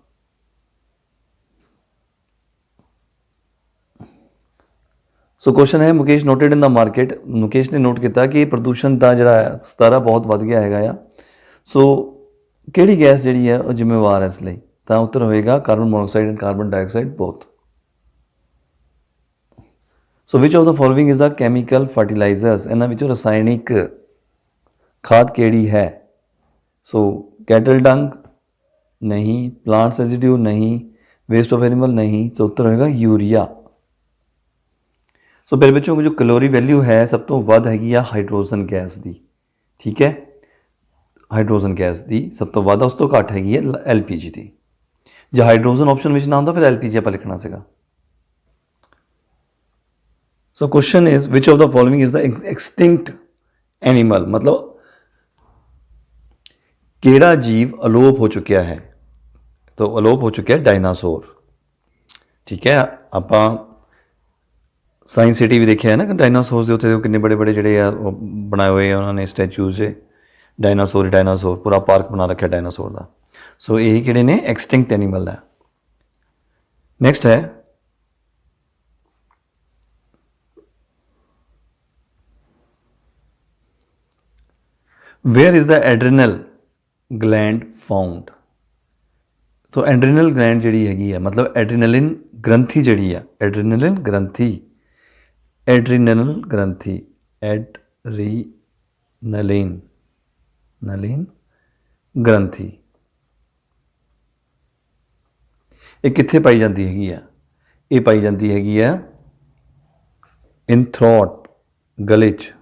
सो क्वेश्चन है Mukesh noted in the market, Mukesh ने नोट किया कि प्रदूषण का जरा सतारा बहुत वध गया है। सो किहड़ी गैस जी है वो जिम्मेवार है इसलिए? तो उत्तर होएगा carbon monoxide and carbon dioxide both. So which of the following is the chemical fertilisers, इन्हां विचों रसायनिक खाद केड़ी है? सो कैटल डंग नहीं, प्लांट्स रेजिड्यू नहीं, वेस्ट ऑफ एनिमल नहीं, तो उत्तर होगा यूरिया। सो फिर बच्चों जो कैलोरी वैल्यू है सब तो वध हैगी आ हाइड्रोजन गैस की। ठीक है, हाइड्रोजन गैस की सब तो वध, उस तो घट हैगी है LPG की। जो हाइड्रोजन ऑप्शन में ना होंदा फिर LPG आप लिखना सीगा। So question is which of the following is the extinct animal, मतलब केड़ा जीव अलोप हो चुका है? तो अलोप हो चुका है डायनासोर। ठीक है, आप साइंस सिटी भी देखा है ना कि डायनासोर के उत्ते कितने बड़े बड़े जोड़े बनाए हुए हैं उन्होंने स्टैचूज से, डायनासोर पूरा पार्क बना रखा है डायनासोर का। सो यही किहड़े ने एक्सटिंक्ट एनिमल है। नैक्सट है where is the adrenal gland found? तो एड्रीनल ग्लैंड जी हैगी है, मतलब एड्रीनलिन ग्रंथि जी है, एड्रीनलिन ग्रंथि, एड्रीनल ग्रंथि, नलिन ग्रंथि, ये कित्थे पाई जाती हैगी है? ये पाई जाती हैगी है इन थ्रोट, गले च।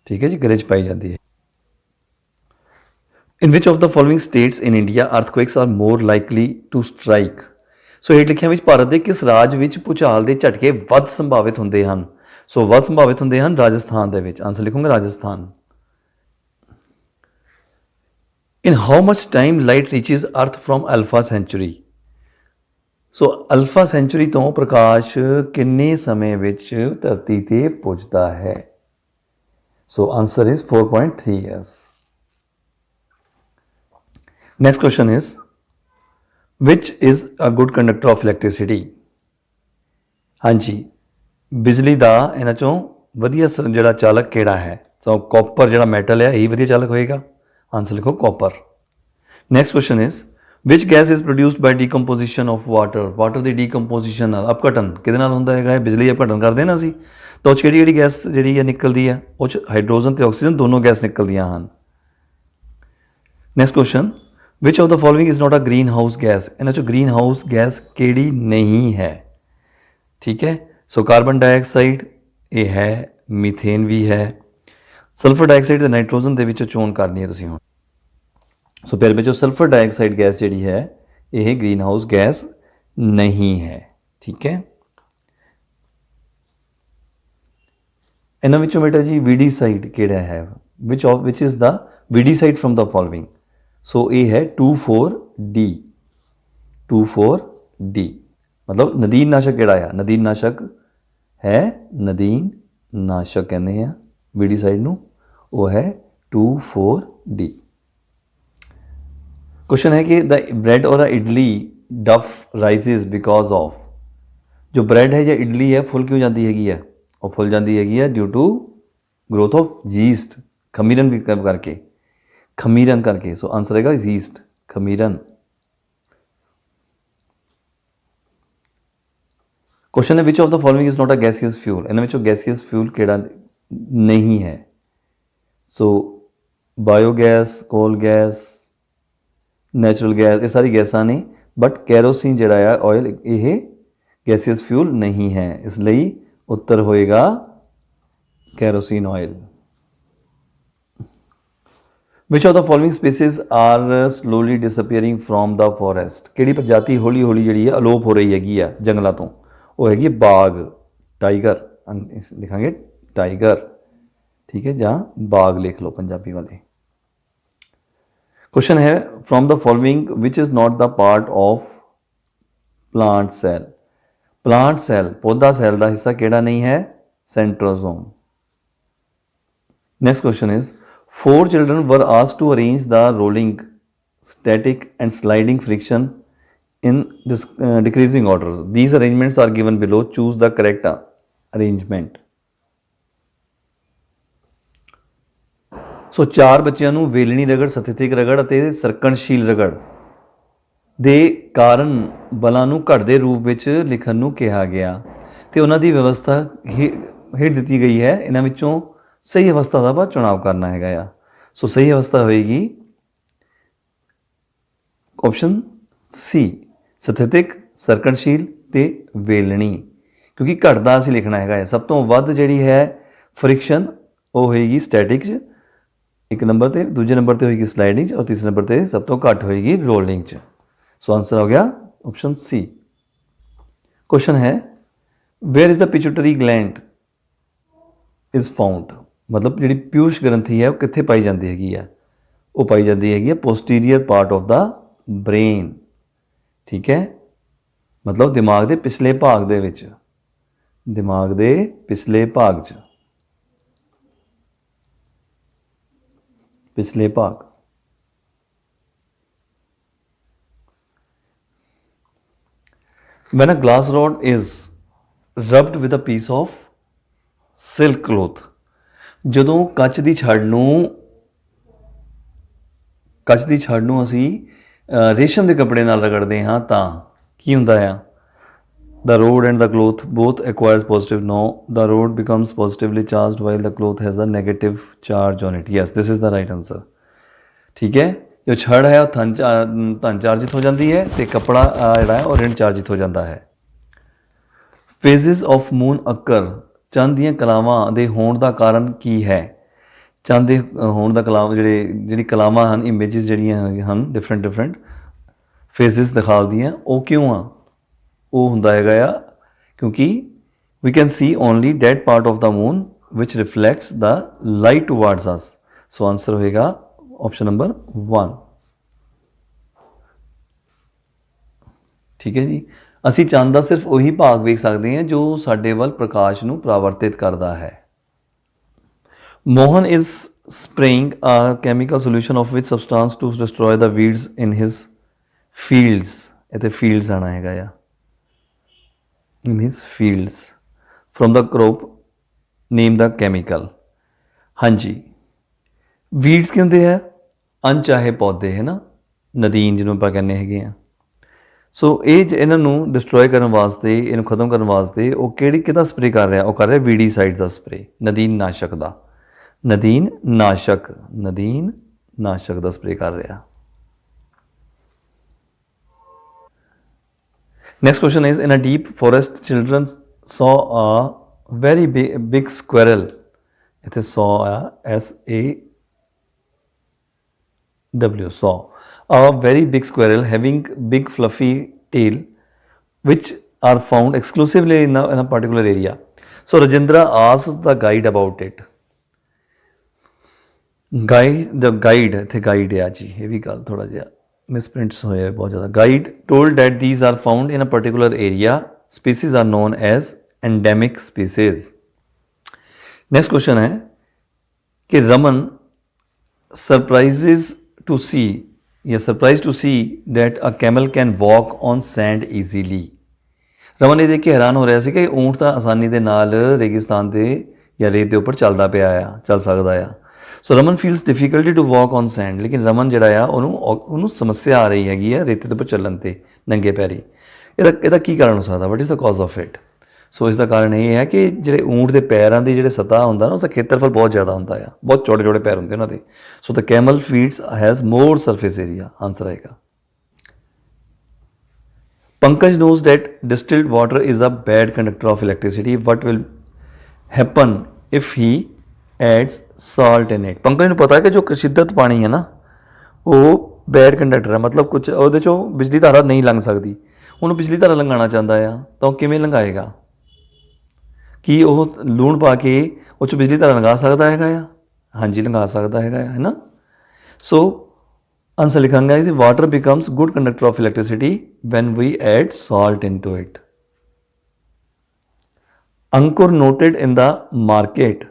ठीक है जी, गले च पाई जाती है। In which of the following states in India earthquakes are more likely to strike? So हेठ लिखिया विच भारत के किस राज विच भूचाल के झटके वध संभावित होंदे हन? सो वध संभावित होंदे हन राजस्थान दे विच। आंसर लिखूंगा Rajasthan. In how much time light reaches earth from alpha centauri? So alpha centauri तो प्रकाश किन्ने समय विच धरती ते पुजदा है? So answer is 4.3 years. Next question is which is a good conductor of electricity? हाँ जी, बिजली का इन्हां चों वधिया जिहड़ा चालक किहड़ा है? तो कॉपर जिहड़ा मैटल है यही वधिया चालक होएगा। आंसर लिखो copper. Next question is which gas is produced by decomposition of water? Water की डीकंपोजिशन अपघटन किहदे नाल हुंदा हैगा? बिजली अपघटन करदे ना असीं, तो उस किहड़ी गैस जिहड़ी निकलदी है? उस हाइड्रोजन ते ऑक्सीजन दोनों गैस निकलदियां हन। Next question which of the following is not a green house gas? इन्हां चों ग्रीन हाउस गैस केड़ी नहीं है? ठीक है, सो कार्बन डाइऑक्साइड ये है, मीथेन भी है, सल्फर डाइऑक्साइड ते नाइट्रोजन दे विचों चोण करनी है तुसीं हुण। सो फिर विचों सल्फर डाइऑक्साइड गैस जिहड़ी है यह ग्रीन हाउस गैस नहीं है। ठीक है, इन्हां विचों बेटा जी वीडीसाइड किहड़ा है? Which is the weedicide from the following? So ये है 2,4-D, 2,4-D, मतलब नदीन नाशक किहड़ा है? नदीन नाशक है, नदीन नाशक कहते हैं वीडीसाइड नूं, वो है 2,4-D। क्वेश्चन है कि द ब्रेड और इडली डफ राइजेज बिकॉज ऑफ? जो ब्रेड है या इडली है फुल क्यों जाती हैगी है? और फुल जाती हैगी है due to growth of yeast, खमीरन भी करके, खमीरन करके। सो आंसर रहेगा यीस्ट, खमीरन। क्वेश्चन है which of the following is not a gaseous fuel, इन्हां विचों गैसियस फ्यूल किहड़ा नहीं है। So biogas, coal gas, natural gas, ਇਹ ਸਾਰੀ ਗੈਸਾਂ ਨੇ, ਬਟ ਕੈਰੋਸੀਨ ਜਿਹੜਾ ਆ ਆਇਲ ਇਹ ਗੈਸੀਅਸ ਫਿਊਲ ਨਹੀਂ ਹੈ, ਇਸ ਲਈ ਉੱਤਰ ਹੋਏਗਾ kerosene oil. Which of the following species are slowly disappearing from the forest, ਕਿਹੜੀ ਪ੍ਰਜਾਤੀ ਹੌਲੀ ਹੌਲੀ ਜਿਹੜੀ ਹੈ ਅਲੋਪ ਹੋ ਰਹੀ ਹੈਗੀ ਆ ਜੰਗਲਾਂ ਤੋਂ, ਉਹ ਹੈਗੀ ਬਾਘ, ਟਾਈਗਰ ਲਿਖਾਂਗੇ ਟਾਈਗਰ, ਠੀਕ ਹੈ, ਜਾਂ ਬਾਘ ਲਿਖ ਲਓ ਪੰਜਾਬੀ ਵਾਲੇ। क्वेश्चन है from the following which is not the part of plant cell, plant cell पौधा सैल का हिस्सा केड़ा नहीं है, centrosome. Next question is 4 children were asked to arrange the rolling, static and sliding friction in decreasing order. These arrangements are given below. Choose the correct arrangement. ਸੋ 4 ਬੱਚਿਆਂ ਨੂੰ ਵੇਲਣੀ ਰਗੜ, ਸਥਿਤਿਕ ਰਗੜ ਅਤੇ ਸਰਕਣਸ਼ੀਲ ਰਗੜ ਦੇ ਕਾਰਨ ਬਲਾਂ ਨੂੰ ਘਟਦੇ ਰੂਪ ਵਿੱਚ ਲਿਖਣ ਨੂੰ ਕਿਹਾ ਗਿਆ ਅਤੇ ਉਹਨਾਂ ਦੀ ਵਿਵਸਥਾ ਹੇਠ ਦਿੱਤੀ ਗਈ ਹੈ। ਇਹਨਾਂ ਵਿੱਚੋਂ ਸਹੀ ਅਵਸਥਾ ਦਾ ਆਪਾਂ ਚੁਣਾਵ ਕਰਨਾ ਹੈਗਾ ਆ। ਸੋ ਸਹੀ ਅਵਸਥਾ ਹੋਏਗੀ ਆਪਸ਼ਨ ਸੀ, ਸਥਿਤਿਕ, ਸਰਕਣਸ਼ੀਲ ਅਤੇ ਵੇਲਣੀ, ਕਿਉਂਕਿ ਘਟਦਾ ਅਸੀਂ ਲਿਖਣਾ ਹੈਗਾ ਹੈ। ਸਭ ਤੋਂ ਵੱਧ ਜਿਹੜੀ ਹੈ ਫ੍ਰਿਕਸ਼ਨ ਉਹ ਹੋਏਗੀ ਸਟੈਟਿਕ 'ਚ ਇੱਕ ਨੰਬਰ 'ਤੇ, ਦੂਜੇ ਨੰਬਰ 'ਤੇ ਹੋਏਗੀ ਸਲਾਈਡਿੰਗ 'ਚ, ਔਰ ਤੀਸਰੇ ਨੰਬਰ 'ਤੇ ਸਭ ਤੋਂ ਘੱਟ ਹੋਏਗੀ ਰੋਲਿੰਗ 'ਚ। ਸੋ ਆਂਸਰ ਹੋ ਗਿਆ ਆਪਸ਼ਨ ਸੀ। ਕੁਐਸਚਨ ਹੈ where is the pituitary gland is found, ਮਤਲਬ ਜਿਹੜੀ ਪਿਊਸ਼ ਗ੍ਰੰਥੀ ਹੈ ਉਹ ਕਿੱਥੇ ਪਾਈ ਜਾਂਦੀ ਹੈਗੀ ਆ, ਉਹ ਪਾਈ ਜਾਂਦੀ ਹੈਗੀ ਆ ਪੋਸਟੀਰੀਅਰ ਪਾਰਟ ਆਫ ਦਾ ਬ੍ਰੇਨ, ਠੀਕ ਹੈ, ਮਤਲਬ ਦਿਮਾਗ ਦੇ ਪਿਛਲੇ ਭਾਗ ਦੇ ਵਿੱਚ, ਦਿਮਾਗ ਦੇ ਪਿਛਲੇ ਭਾਗ 'ਚ, पिछले भाग। When a glass rod is rubbed with a piece of silk cloth, ਜਦੋਂ ਕੱਚ ਦੀ ਛੜ ਨੂੰ ਅਸੀਂ ਰੇਸ਼ਮ ਦੇ ਕੱਪੜੇ ਨਾਲ ਰਗੜਦੇ ਹਾਂ ਤਾਂ ਕੀ ਹੁੰਦਾ ਆ, the rod and the cloth both acquires positive. No, the rod becomes positively charged while the cloth has a negative charge on it. Yes, this is the right answer. ठीक है, जो छड़ है वो धन चार्जित हो जाती है तो कपड़ा जोड़ा है और ऋण चार्जित हो जाता है। फेजिज ऑफ मून अकर, चंद ਦੀਆਂ ਕਲਾਵਾਂ ਦੇ ਹੋਣ ਦਾ ਕਾਰਨ ਕੀ ਹੈ। ਚੰਦ ਦੇ ਹੋਣ ਦਾ ਕਲਾਵਾਂ ਜਿਹੜੀ ਕਲਾਵਾਂ ਹਨ, ਇਮੇਜਿਸ ਜਿਹੜੀਆਂ ਹਨ ਡਿਫਰੈਂਟ ਫੇਜ਼ਿਸ ਦਿਖਾਉਂਦੀਆਂ, ਉਹ ਕਿਉਂ ਆ, ਉਹ ਹੁੰਦਾ ਹੈਗਾ ਆ ਕਿਉਂਕਿ we can see only that part of the moon which reflects the light towards us. So answer ਹੋਏਗਾ ਆਪਸ਼ਨ ਨੰਬਰ 1, ਠੀਕ ਹੈ ਜੀ। ਅਸੀਂ ਚੰਦ ਦਾ ਸਿਰਫ ਉਹੀ ਭਾਗ ਵੇਖ ਸਕਦੇ ਹਾਂ ਜੋ ਸਾਡੇ ਵੱਲ ਪ੍ਰਕਾਸ਼ ਨੂੰ ਪਰਾਵਰਤਿਤ ਕਰਦਾ ਹੈ। Mohan is spraying a chemical solution of which substance to destroy the weeds in his fields, ਇੱਥੇ ਫੀਲਡਸ ਆਉਣਾ ਹੈਗਾ ਆ, in his fields from the crop, name the chemical। हाँ जी, weeds ਕੀ ਹੁੰਦੇ ਹੈ, ਅਣਚਾਹੇ ਪੌਦੇ ਹੈ ਨਾ, ਨਦੀਨ ਜਿਹਨੂੰ ਆਪਾਂ ਕਹਿੰਦੇ ਹੈਗੇ ਆ। ਸੋ ਇਹ ਇਹਨਾਂ ਨੂੰ ਡਿਸਟਰੋਏ ਕਰਨ ਵਾਸਤੇ, ਇਹਨੂੰ ਖਤਮ ਕਰਨ ਵਾਸਤੇ ਉਹ ਕਿਹਦਾ ਸਪਰੇ ਕਰ ਰਿਹਾ, ਉਹ ਕਰ ਰਿਹਾ ਵੀਡੀਸਾਈਡ ਦਾ ਸਪਰੇ, ਨਦੀਨ ਨਾਸ਼ਕ ਦਾ, ਨਦੀਨ ਨਾਸ਼ਕ ਦਾ ਸਪਰੇ ਕਰ ਰਿਹਾ। Next question is in a deep forest children saw a very big squirrel, ਇੱਥੇ saw ਆ SAW, saw a very big squirrel having big fluffy tail which are found exclusively in a particular area. So Rajendra asked the guide about it. The guide ਇੱਥੇ guide ਆ ਜੀ, ਇਹ ਵੀ ਗੱਲ ਥੋੜਾ ਜਿਹਾ ਮਿਸਪ੍ਰਿੰਟਸ ਹੋਏ ਬਹੁਤ ਜ਼ਿਆਦਾ। Guide told that these are found in a particular area, species are known as endemic species. Next question ਹੈ ਕਿ Raman surprise to see that a camel can walk on sand easily. Raman ਇਹ ਦੇਖ ਕੇ ਹੈਰਾਨ ਹੋ ਰਿਹਾ ਸੀ ਕਿ ਊਂਠ ਤਾਂ ਆਸਾਨੀ ਦੇ ਨਾਲ ਰੇਗਿਸਤਾਨ ਦੇ ਜਾਂ ਰੇਤ ਦੇ ਉੱਪਰ ਚੱਲ ਸਕਦਾ ਆ। So Raman feels difficulty to walk on sand, ਲੇਕਿਨ ਰਮਨ ਜਿਹੜਾ ਆ ਉਹਨੂੰ ਸਮੱਸਿਆ ਆ ਰਹੀ ਹੈਗੀ ਆ ਰੇਤੇ ਦੇ ਉੱਪਰ ਚੱਲਣ 'ਤੇ ਨੰਗੇ ਪੈਰੀ। ਇਹਦਾ ਕੀ ਕਾਰਨ ਹੋ ਸਕਦਾ, what is the cause of it. So ਇਸ ਦਾ ਕਾਰਨ ਇਹ ਹੈ ਕਿ ਜਿਹੜੇ ਊਂਠ ਦੇ ਪੈਰਾਂ ਦੀ ਜਿਹੜੇ ਸਤਹ ਹੁੰਦਾ ਨਾ ਉਸਦਾ ਖੇਤਰਫਲ ਬਹੁਤ ਜ਼ਿਆਦਾ ਹੁੰਦਾ ਆ, ਬਹੁਤ ਛੋਟੇ ਛੋਟੇ ਪੈਰ ਹੁੰਦੇ ਉਹਨਾਂ ਦੇ। So the camel feet has more surface area, answer ਆਏਗਾ। Pankaj knows that distilled water is a bad conductor of electricity. What will happen if he adds salt in it? Pankaj ਨੂੰ ਪਤਾ ਹੈ ਕਿ ਜੋ ਸ਼ਿੱਦਤ ਪਾਣੀ ਹੈ ਨਾ ਉਹ ਬੈਡ ਕੰਡਕਟਰ ਹੈ, ਮਤਲਬ ਕੁਝ ਉਹਦੇ ਚੋਂ ਬਿਜਲੀ ਧਾਰਾ ਨਹੀਂ ਲੰਘ ਸਕਦੀ। ਉਹਨੂੰ ਬਿਜਲੀ ਧਾਰਾ ਲੰਘਾਉਣਾ ਚਾਹੁੰਦਾ ਆ ਤਾਂ ਉਹ ਕਿਵੇਂ ਲੰਘਾਏਗਾ? ਕੀ ਉਹ ਲੂਣ ਪਾ ਕੇ ਉਹ 'ਚ ਬਿਜਲੀ ਧਾਰਾ ਲੰਘਾ ਸਕਦਾ ਹੈਗਾ ਆ? ਹਾਂਜੀ ਲੰਘਾ ਸਕਦਾ ਹੈਗਾ ਹੈ ਨਾ। ਸੋ ਆਂਸਰ ਲਿਖਾਂਗਾ ਜੀ, water becomes good conductor of electricity when we add salt into it. Ankur noted in the market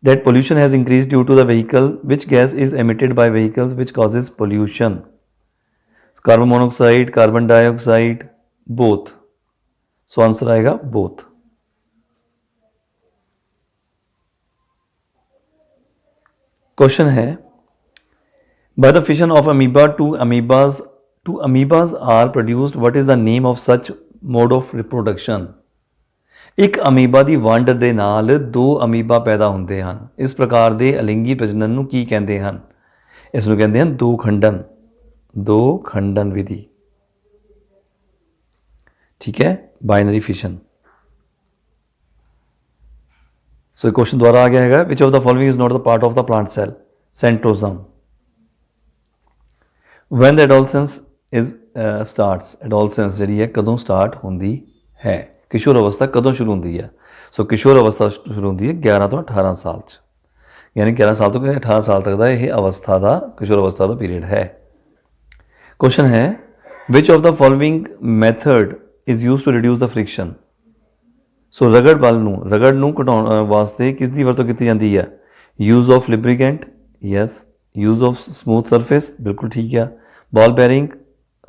that pollution has increased due to the vehicle. Which gas is emitted by vehicles which causes pollution? Carbon monoxide, carbon dioxide, both. So answer आएगा both. Question है, by the fission of amoeba, two amoebas are produced. What is the name of such mode of reproduction? ਇੱਕ ਅਮੀਬਾ ਦੀ ਵੰਡ ਦੇ ਨਾਲ ਦੋ ਅਮੀਬਾ ਪੈਦਾ ਹੁੰਦੇ ਹਨ। ਇਸ ਪ੍ਰਕਾਰ ਦੇ ਅਲਿੰਗੀ ਪ੍ਰਜਨਨ ਨੂੰ ਕੀ ਕਹਿੰਦੇ ਹਨ? ਇਸ ਨੂੰ ਕਹਿੰਦੇ ਹਨ ਦੋ ਖੰਡਨ ਵਿਧੀ। ਠੀਕ ਹੈ, ਬਾਈਨਰੀ ਫਿਸ਼ਨ। ਸੋ ਇਹ ਕੁਐਸਚਨ ਦੁਬਾਰਾ ਆ ਗਿਆ ਹੈਗਾ, which of the following is not the part of the plant cell? Centrosome. When the adolescence is starts, adolescence ਜਿਹੜੀ ਹੈ ਕਦੋਂ ਸਟਾਰਟ ਹੁੰਦੀ ਹੈ? ਕਿਸ਼ੋਰ ਅਵਸਥਾ ਕਦੋਂ ਸ਼ੁਰੂ ਹੁੰਦੀ ਹੈ? ਸੋ ਕਿਸ਼ੋਰ ਅਵਸਥਾ ਸ਼ੁਰੂ ਹੁੰਦੀ ਹੈ 11 ਤੋਂ 18 ਸਾਲ 'ਚ, ਯਾਨੀ 11 ਸਾਲ ਤੋਂ 18 ਸਾਲ ਤੱਕ ਦਾ ਇਹ ਅਵਸਥਾ ਦਾ ਕਿਸ਼ੋਰ ਅਵਸਥਾ ਦਾ ਪੀਰੀਅਡ ਹੈ। ਕੁਐਸਚਨ ਹੈ, which of the following method is used to reduce the friction? So ਰਗੜ ਨੂੰ ਘਟਾਉਣ ਵਾਸਤੇ ਕਿਸ ਦੀ ਵਰਤੋਂ ਕੀਤੀ ਜਾਂਦੀ ਹੈ? Use of lubricant, yes. Use of smooth surface, ਬਿਲਕੁਲ ਠੀਕ ਹੈ। Ball bearing,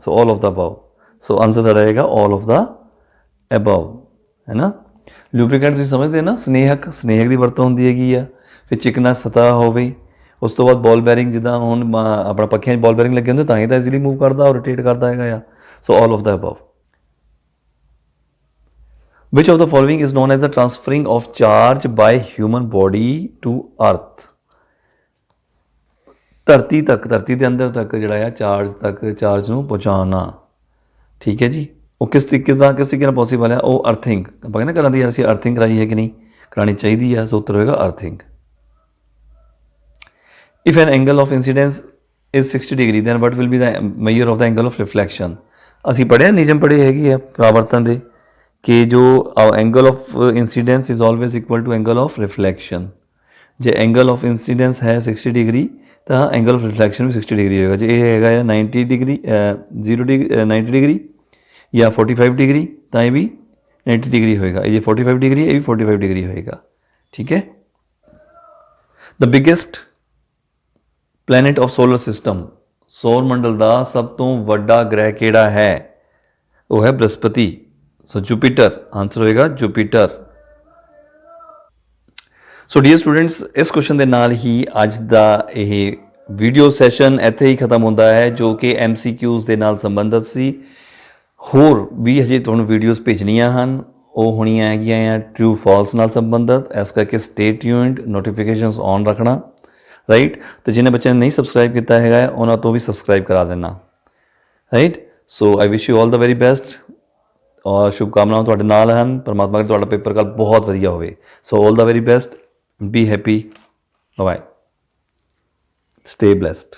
so all of the above. So answer ਸਾਡਾ ਆਏਗਾ ਆਲ ਆਫ ਦਾ ਅਬਵ, ਹੈ ਨਾ। ਲੂਬਰੀਕੈਂਟ ਤੁਸੀਂ ਸਮਝਦੇ ਨਾ, ਸਨੇਹਕ ਦੀ ਵਰਤੋਂ ਹੁੰਦੀ ਹੈਗੀ ਆ। ਫਿਰ ਚਿਕਨਾ ਸਤਹ ਹੋਵੇ, ਉਸ ਤੋਂ ਬਾਅਦ ਬਾਲ ਬੈਰਿੰਗ, ਜਿੱਦਾਂ ਹੁਣ ਆਪਣਾ ਪੱਖਿਆਂ 'ਚ ਬਾਲ ਬੈਰਿੰਗ ਲੱਗੇ ਹੁੰਦੇ ਤਾਂ ਹੀ ਤਾਂ ਇਜ਼ੀਲੀ ਮੂਵ ਕਰਦਾ, ਰੋਟੇਟ ਕਰਦਾ ਹੈਗਾ ਆ। So all of the above. Which of the following is known as the transferring of charge by human body to earth? ਧਰਤੀ ਦੇ ਅੰਦਰ ਤੱਕ ਜਿਹੜਾ ਆ ਚਾਰਜ ਨੂੰ ਪਹੁੰਚਾਉਣਾ। ਠੀਕ ਹੈ ਜੀ। ਉਹ ਕਿਸ ਤਰੀਕੇ ਨਾਲ ਪੋਸੀਬਲ ਹੈ? ਉਹ ਅਰਥਿੰਗ, ਆਪਾਂ ਕਹਿੰਦੇ ਕਰਾਂ ਦੀ ਅਸੀਂ ਅਰਥਿੰਗ ਕਰਾਈ ਹੈ ਕਿ ਨਹੀਂ, ਕਰਾਉਣੀ ਚਾਹੀਦੀ ਹੈ। ਸੋ ਉੱਤਰ ਹੋਏਗਾ earthing. If an angle of incidence is 60 degree then what will be the measure of the angle of reflection? ਅਸੀਂ ਪੜ੍ਹਿਆ, ਨਿਯਮ ਪੜ੍ਹੇ ਹੈਗੇ ਆ ਪਰਾਵਰਤਨ ਦੇ, ਕਿ ਜੋ angle of incidence is always equal to angle of reflection. ਜੇ ਐਂਗਲ ਆਫ ਇੰਸੀਡੈਂਸ ਹੈ 60 ਡਿਗਰੀ ਤਾਂ ਐਂਗਲ ਆਫ ਰਿਫਲੈਕਸ਼ਨ ਵੀ 60 ਡਿਗਰੀ ਹੋਏਗਾ। ਜੇ ਇਹ ਹੈਗਾ 90 ਡਿਗਰੀ 90 ਡਿਗਰੀ ਜਾਂ 45 ਡਿਗਰੀ ਤਾਂ ਇਹ ਵੀ 90 ਡਿਗਰੀ ਹੋਏਗਾ। ਇਹ ਜੇ 45 ਡਿਗਰੀ ਇਹ ਵੀ 45 ਡਿਗਰੀ ਹੋਏਗਾ। ਠੀਕ ਹੈ। The biggest planet of solar system, ਸੌਰ ਮੰਡਲ ਦਾ ਸਭ ਤੋਂ ਵੱਡਾ ਗ੍ਰਹਿ ਕਿਹੜਾ ਹੈ? ਉਹ ਹੈ ਬ੍ਰਹਸਪਤੀ। ਸੋ ਜੁਪੀਟਰ, ਆਂਸਰ ਹੋਏਗਾ ਜੁਪੀਟਰ। ਸੋ ਡੀਅਰ ਸਟੂਡੈਂਟਸ, ਇਸ ਕੁਐਸਚਨ ਦੇ ਨਾਲ ਹੀ ਅੱਜ ਦਾ ਇਹ ਵੀਡੀਓ ਸੈਸ਼ਨ ਇੱਥੇ ਹੀ ਖਤਮ ਹੁੰਦਾ ਹੈ, ਜੋ ਕਿ MCQs ਦੇ ਨਾਲ ਸੰਬੰਧਿਤ ਸੀ। ਹੋਰ ਵੀ ਹਜੇ ਤੁਹਾਨੂੰ ਵੀਡੀਓਜ਼ ਭੇਜਣੀਆਂ ਹਨ, ਉਹ ਹੋਣੀਆਂ ਹੈਗੀਆਂ ਆ ਟਰੂ ਫਾਲਸ ਨਾਲ ਸੰਬੰਧਿਤ। ਇਸ ਕਰਕੇ ਸਟੇ ਟਿਊਨਡ, ਨੋਟੀਫਿਕੇਸ਼ਨਸ ਔਨ ਰੱਖਣਾ, ਰਾਈਟ। ਅਤੇ ਜਿਹਨੇ ਬੱਚਿਆਂ ਨੇ ਨਹੀਂ ਸਬਸਕ੍ਰਾਈਬ ਕੀਤਾ ਹੈਗਾ ਉਹਨਾਂ ਤੋਂ ਵੀ ਸਬਸਕ੍ਰਾਈਬ ਕਰਾ ਦੇਣਾ, right. So I wish you all the very best ਔਰ ਸ਼ੁਭਕਾਮਨਾਵਾਂ ਤੁਹਾਡੇ ਨਾਲ ਹਨ। ਪਰਮਾਤਮਾ ਕਿ ਤੁਹਾਡਾ ਪੇਪਰ ਕੱਲ੍ਹ ਬਹੁਤ ਵਧੀਆ ਹੋਵੇ। So all the very best, be happy, bye, stay blessed.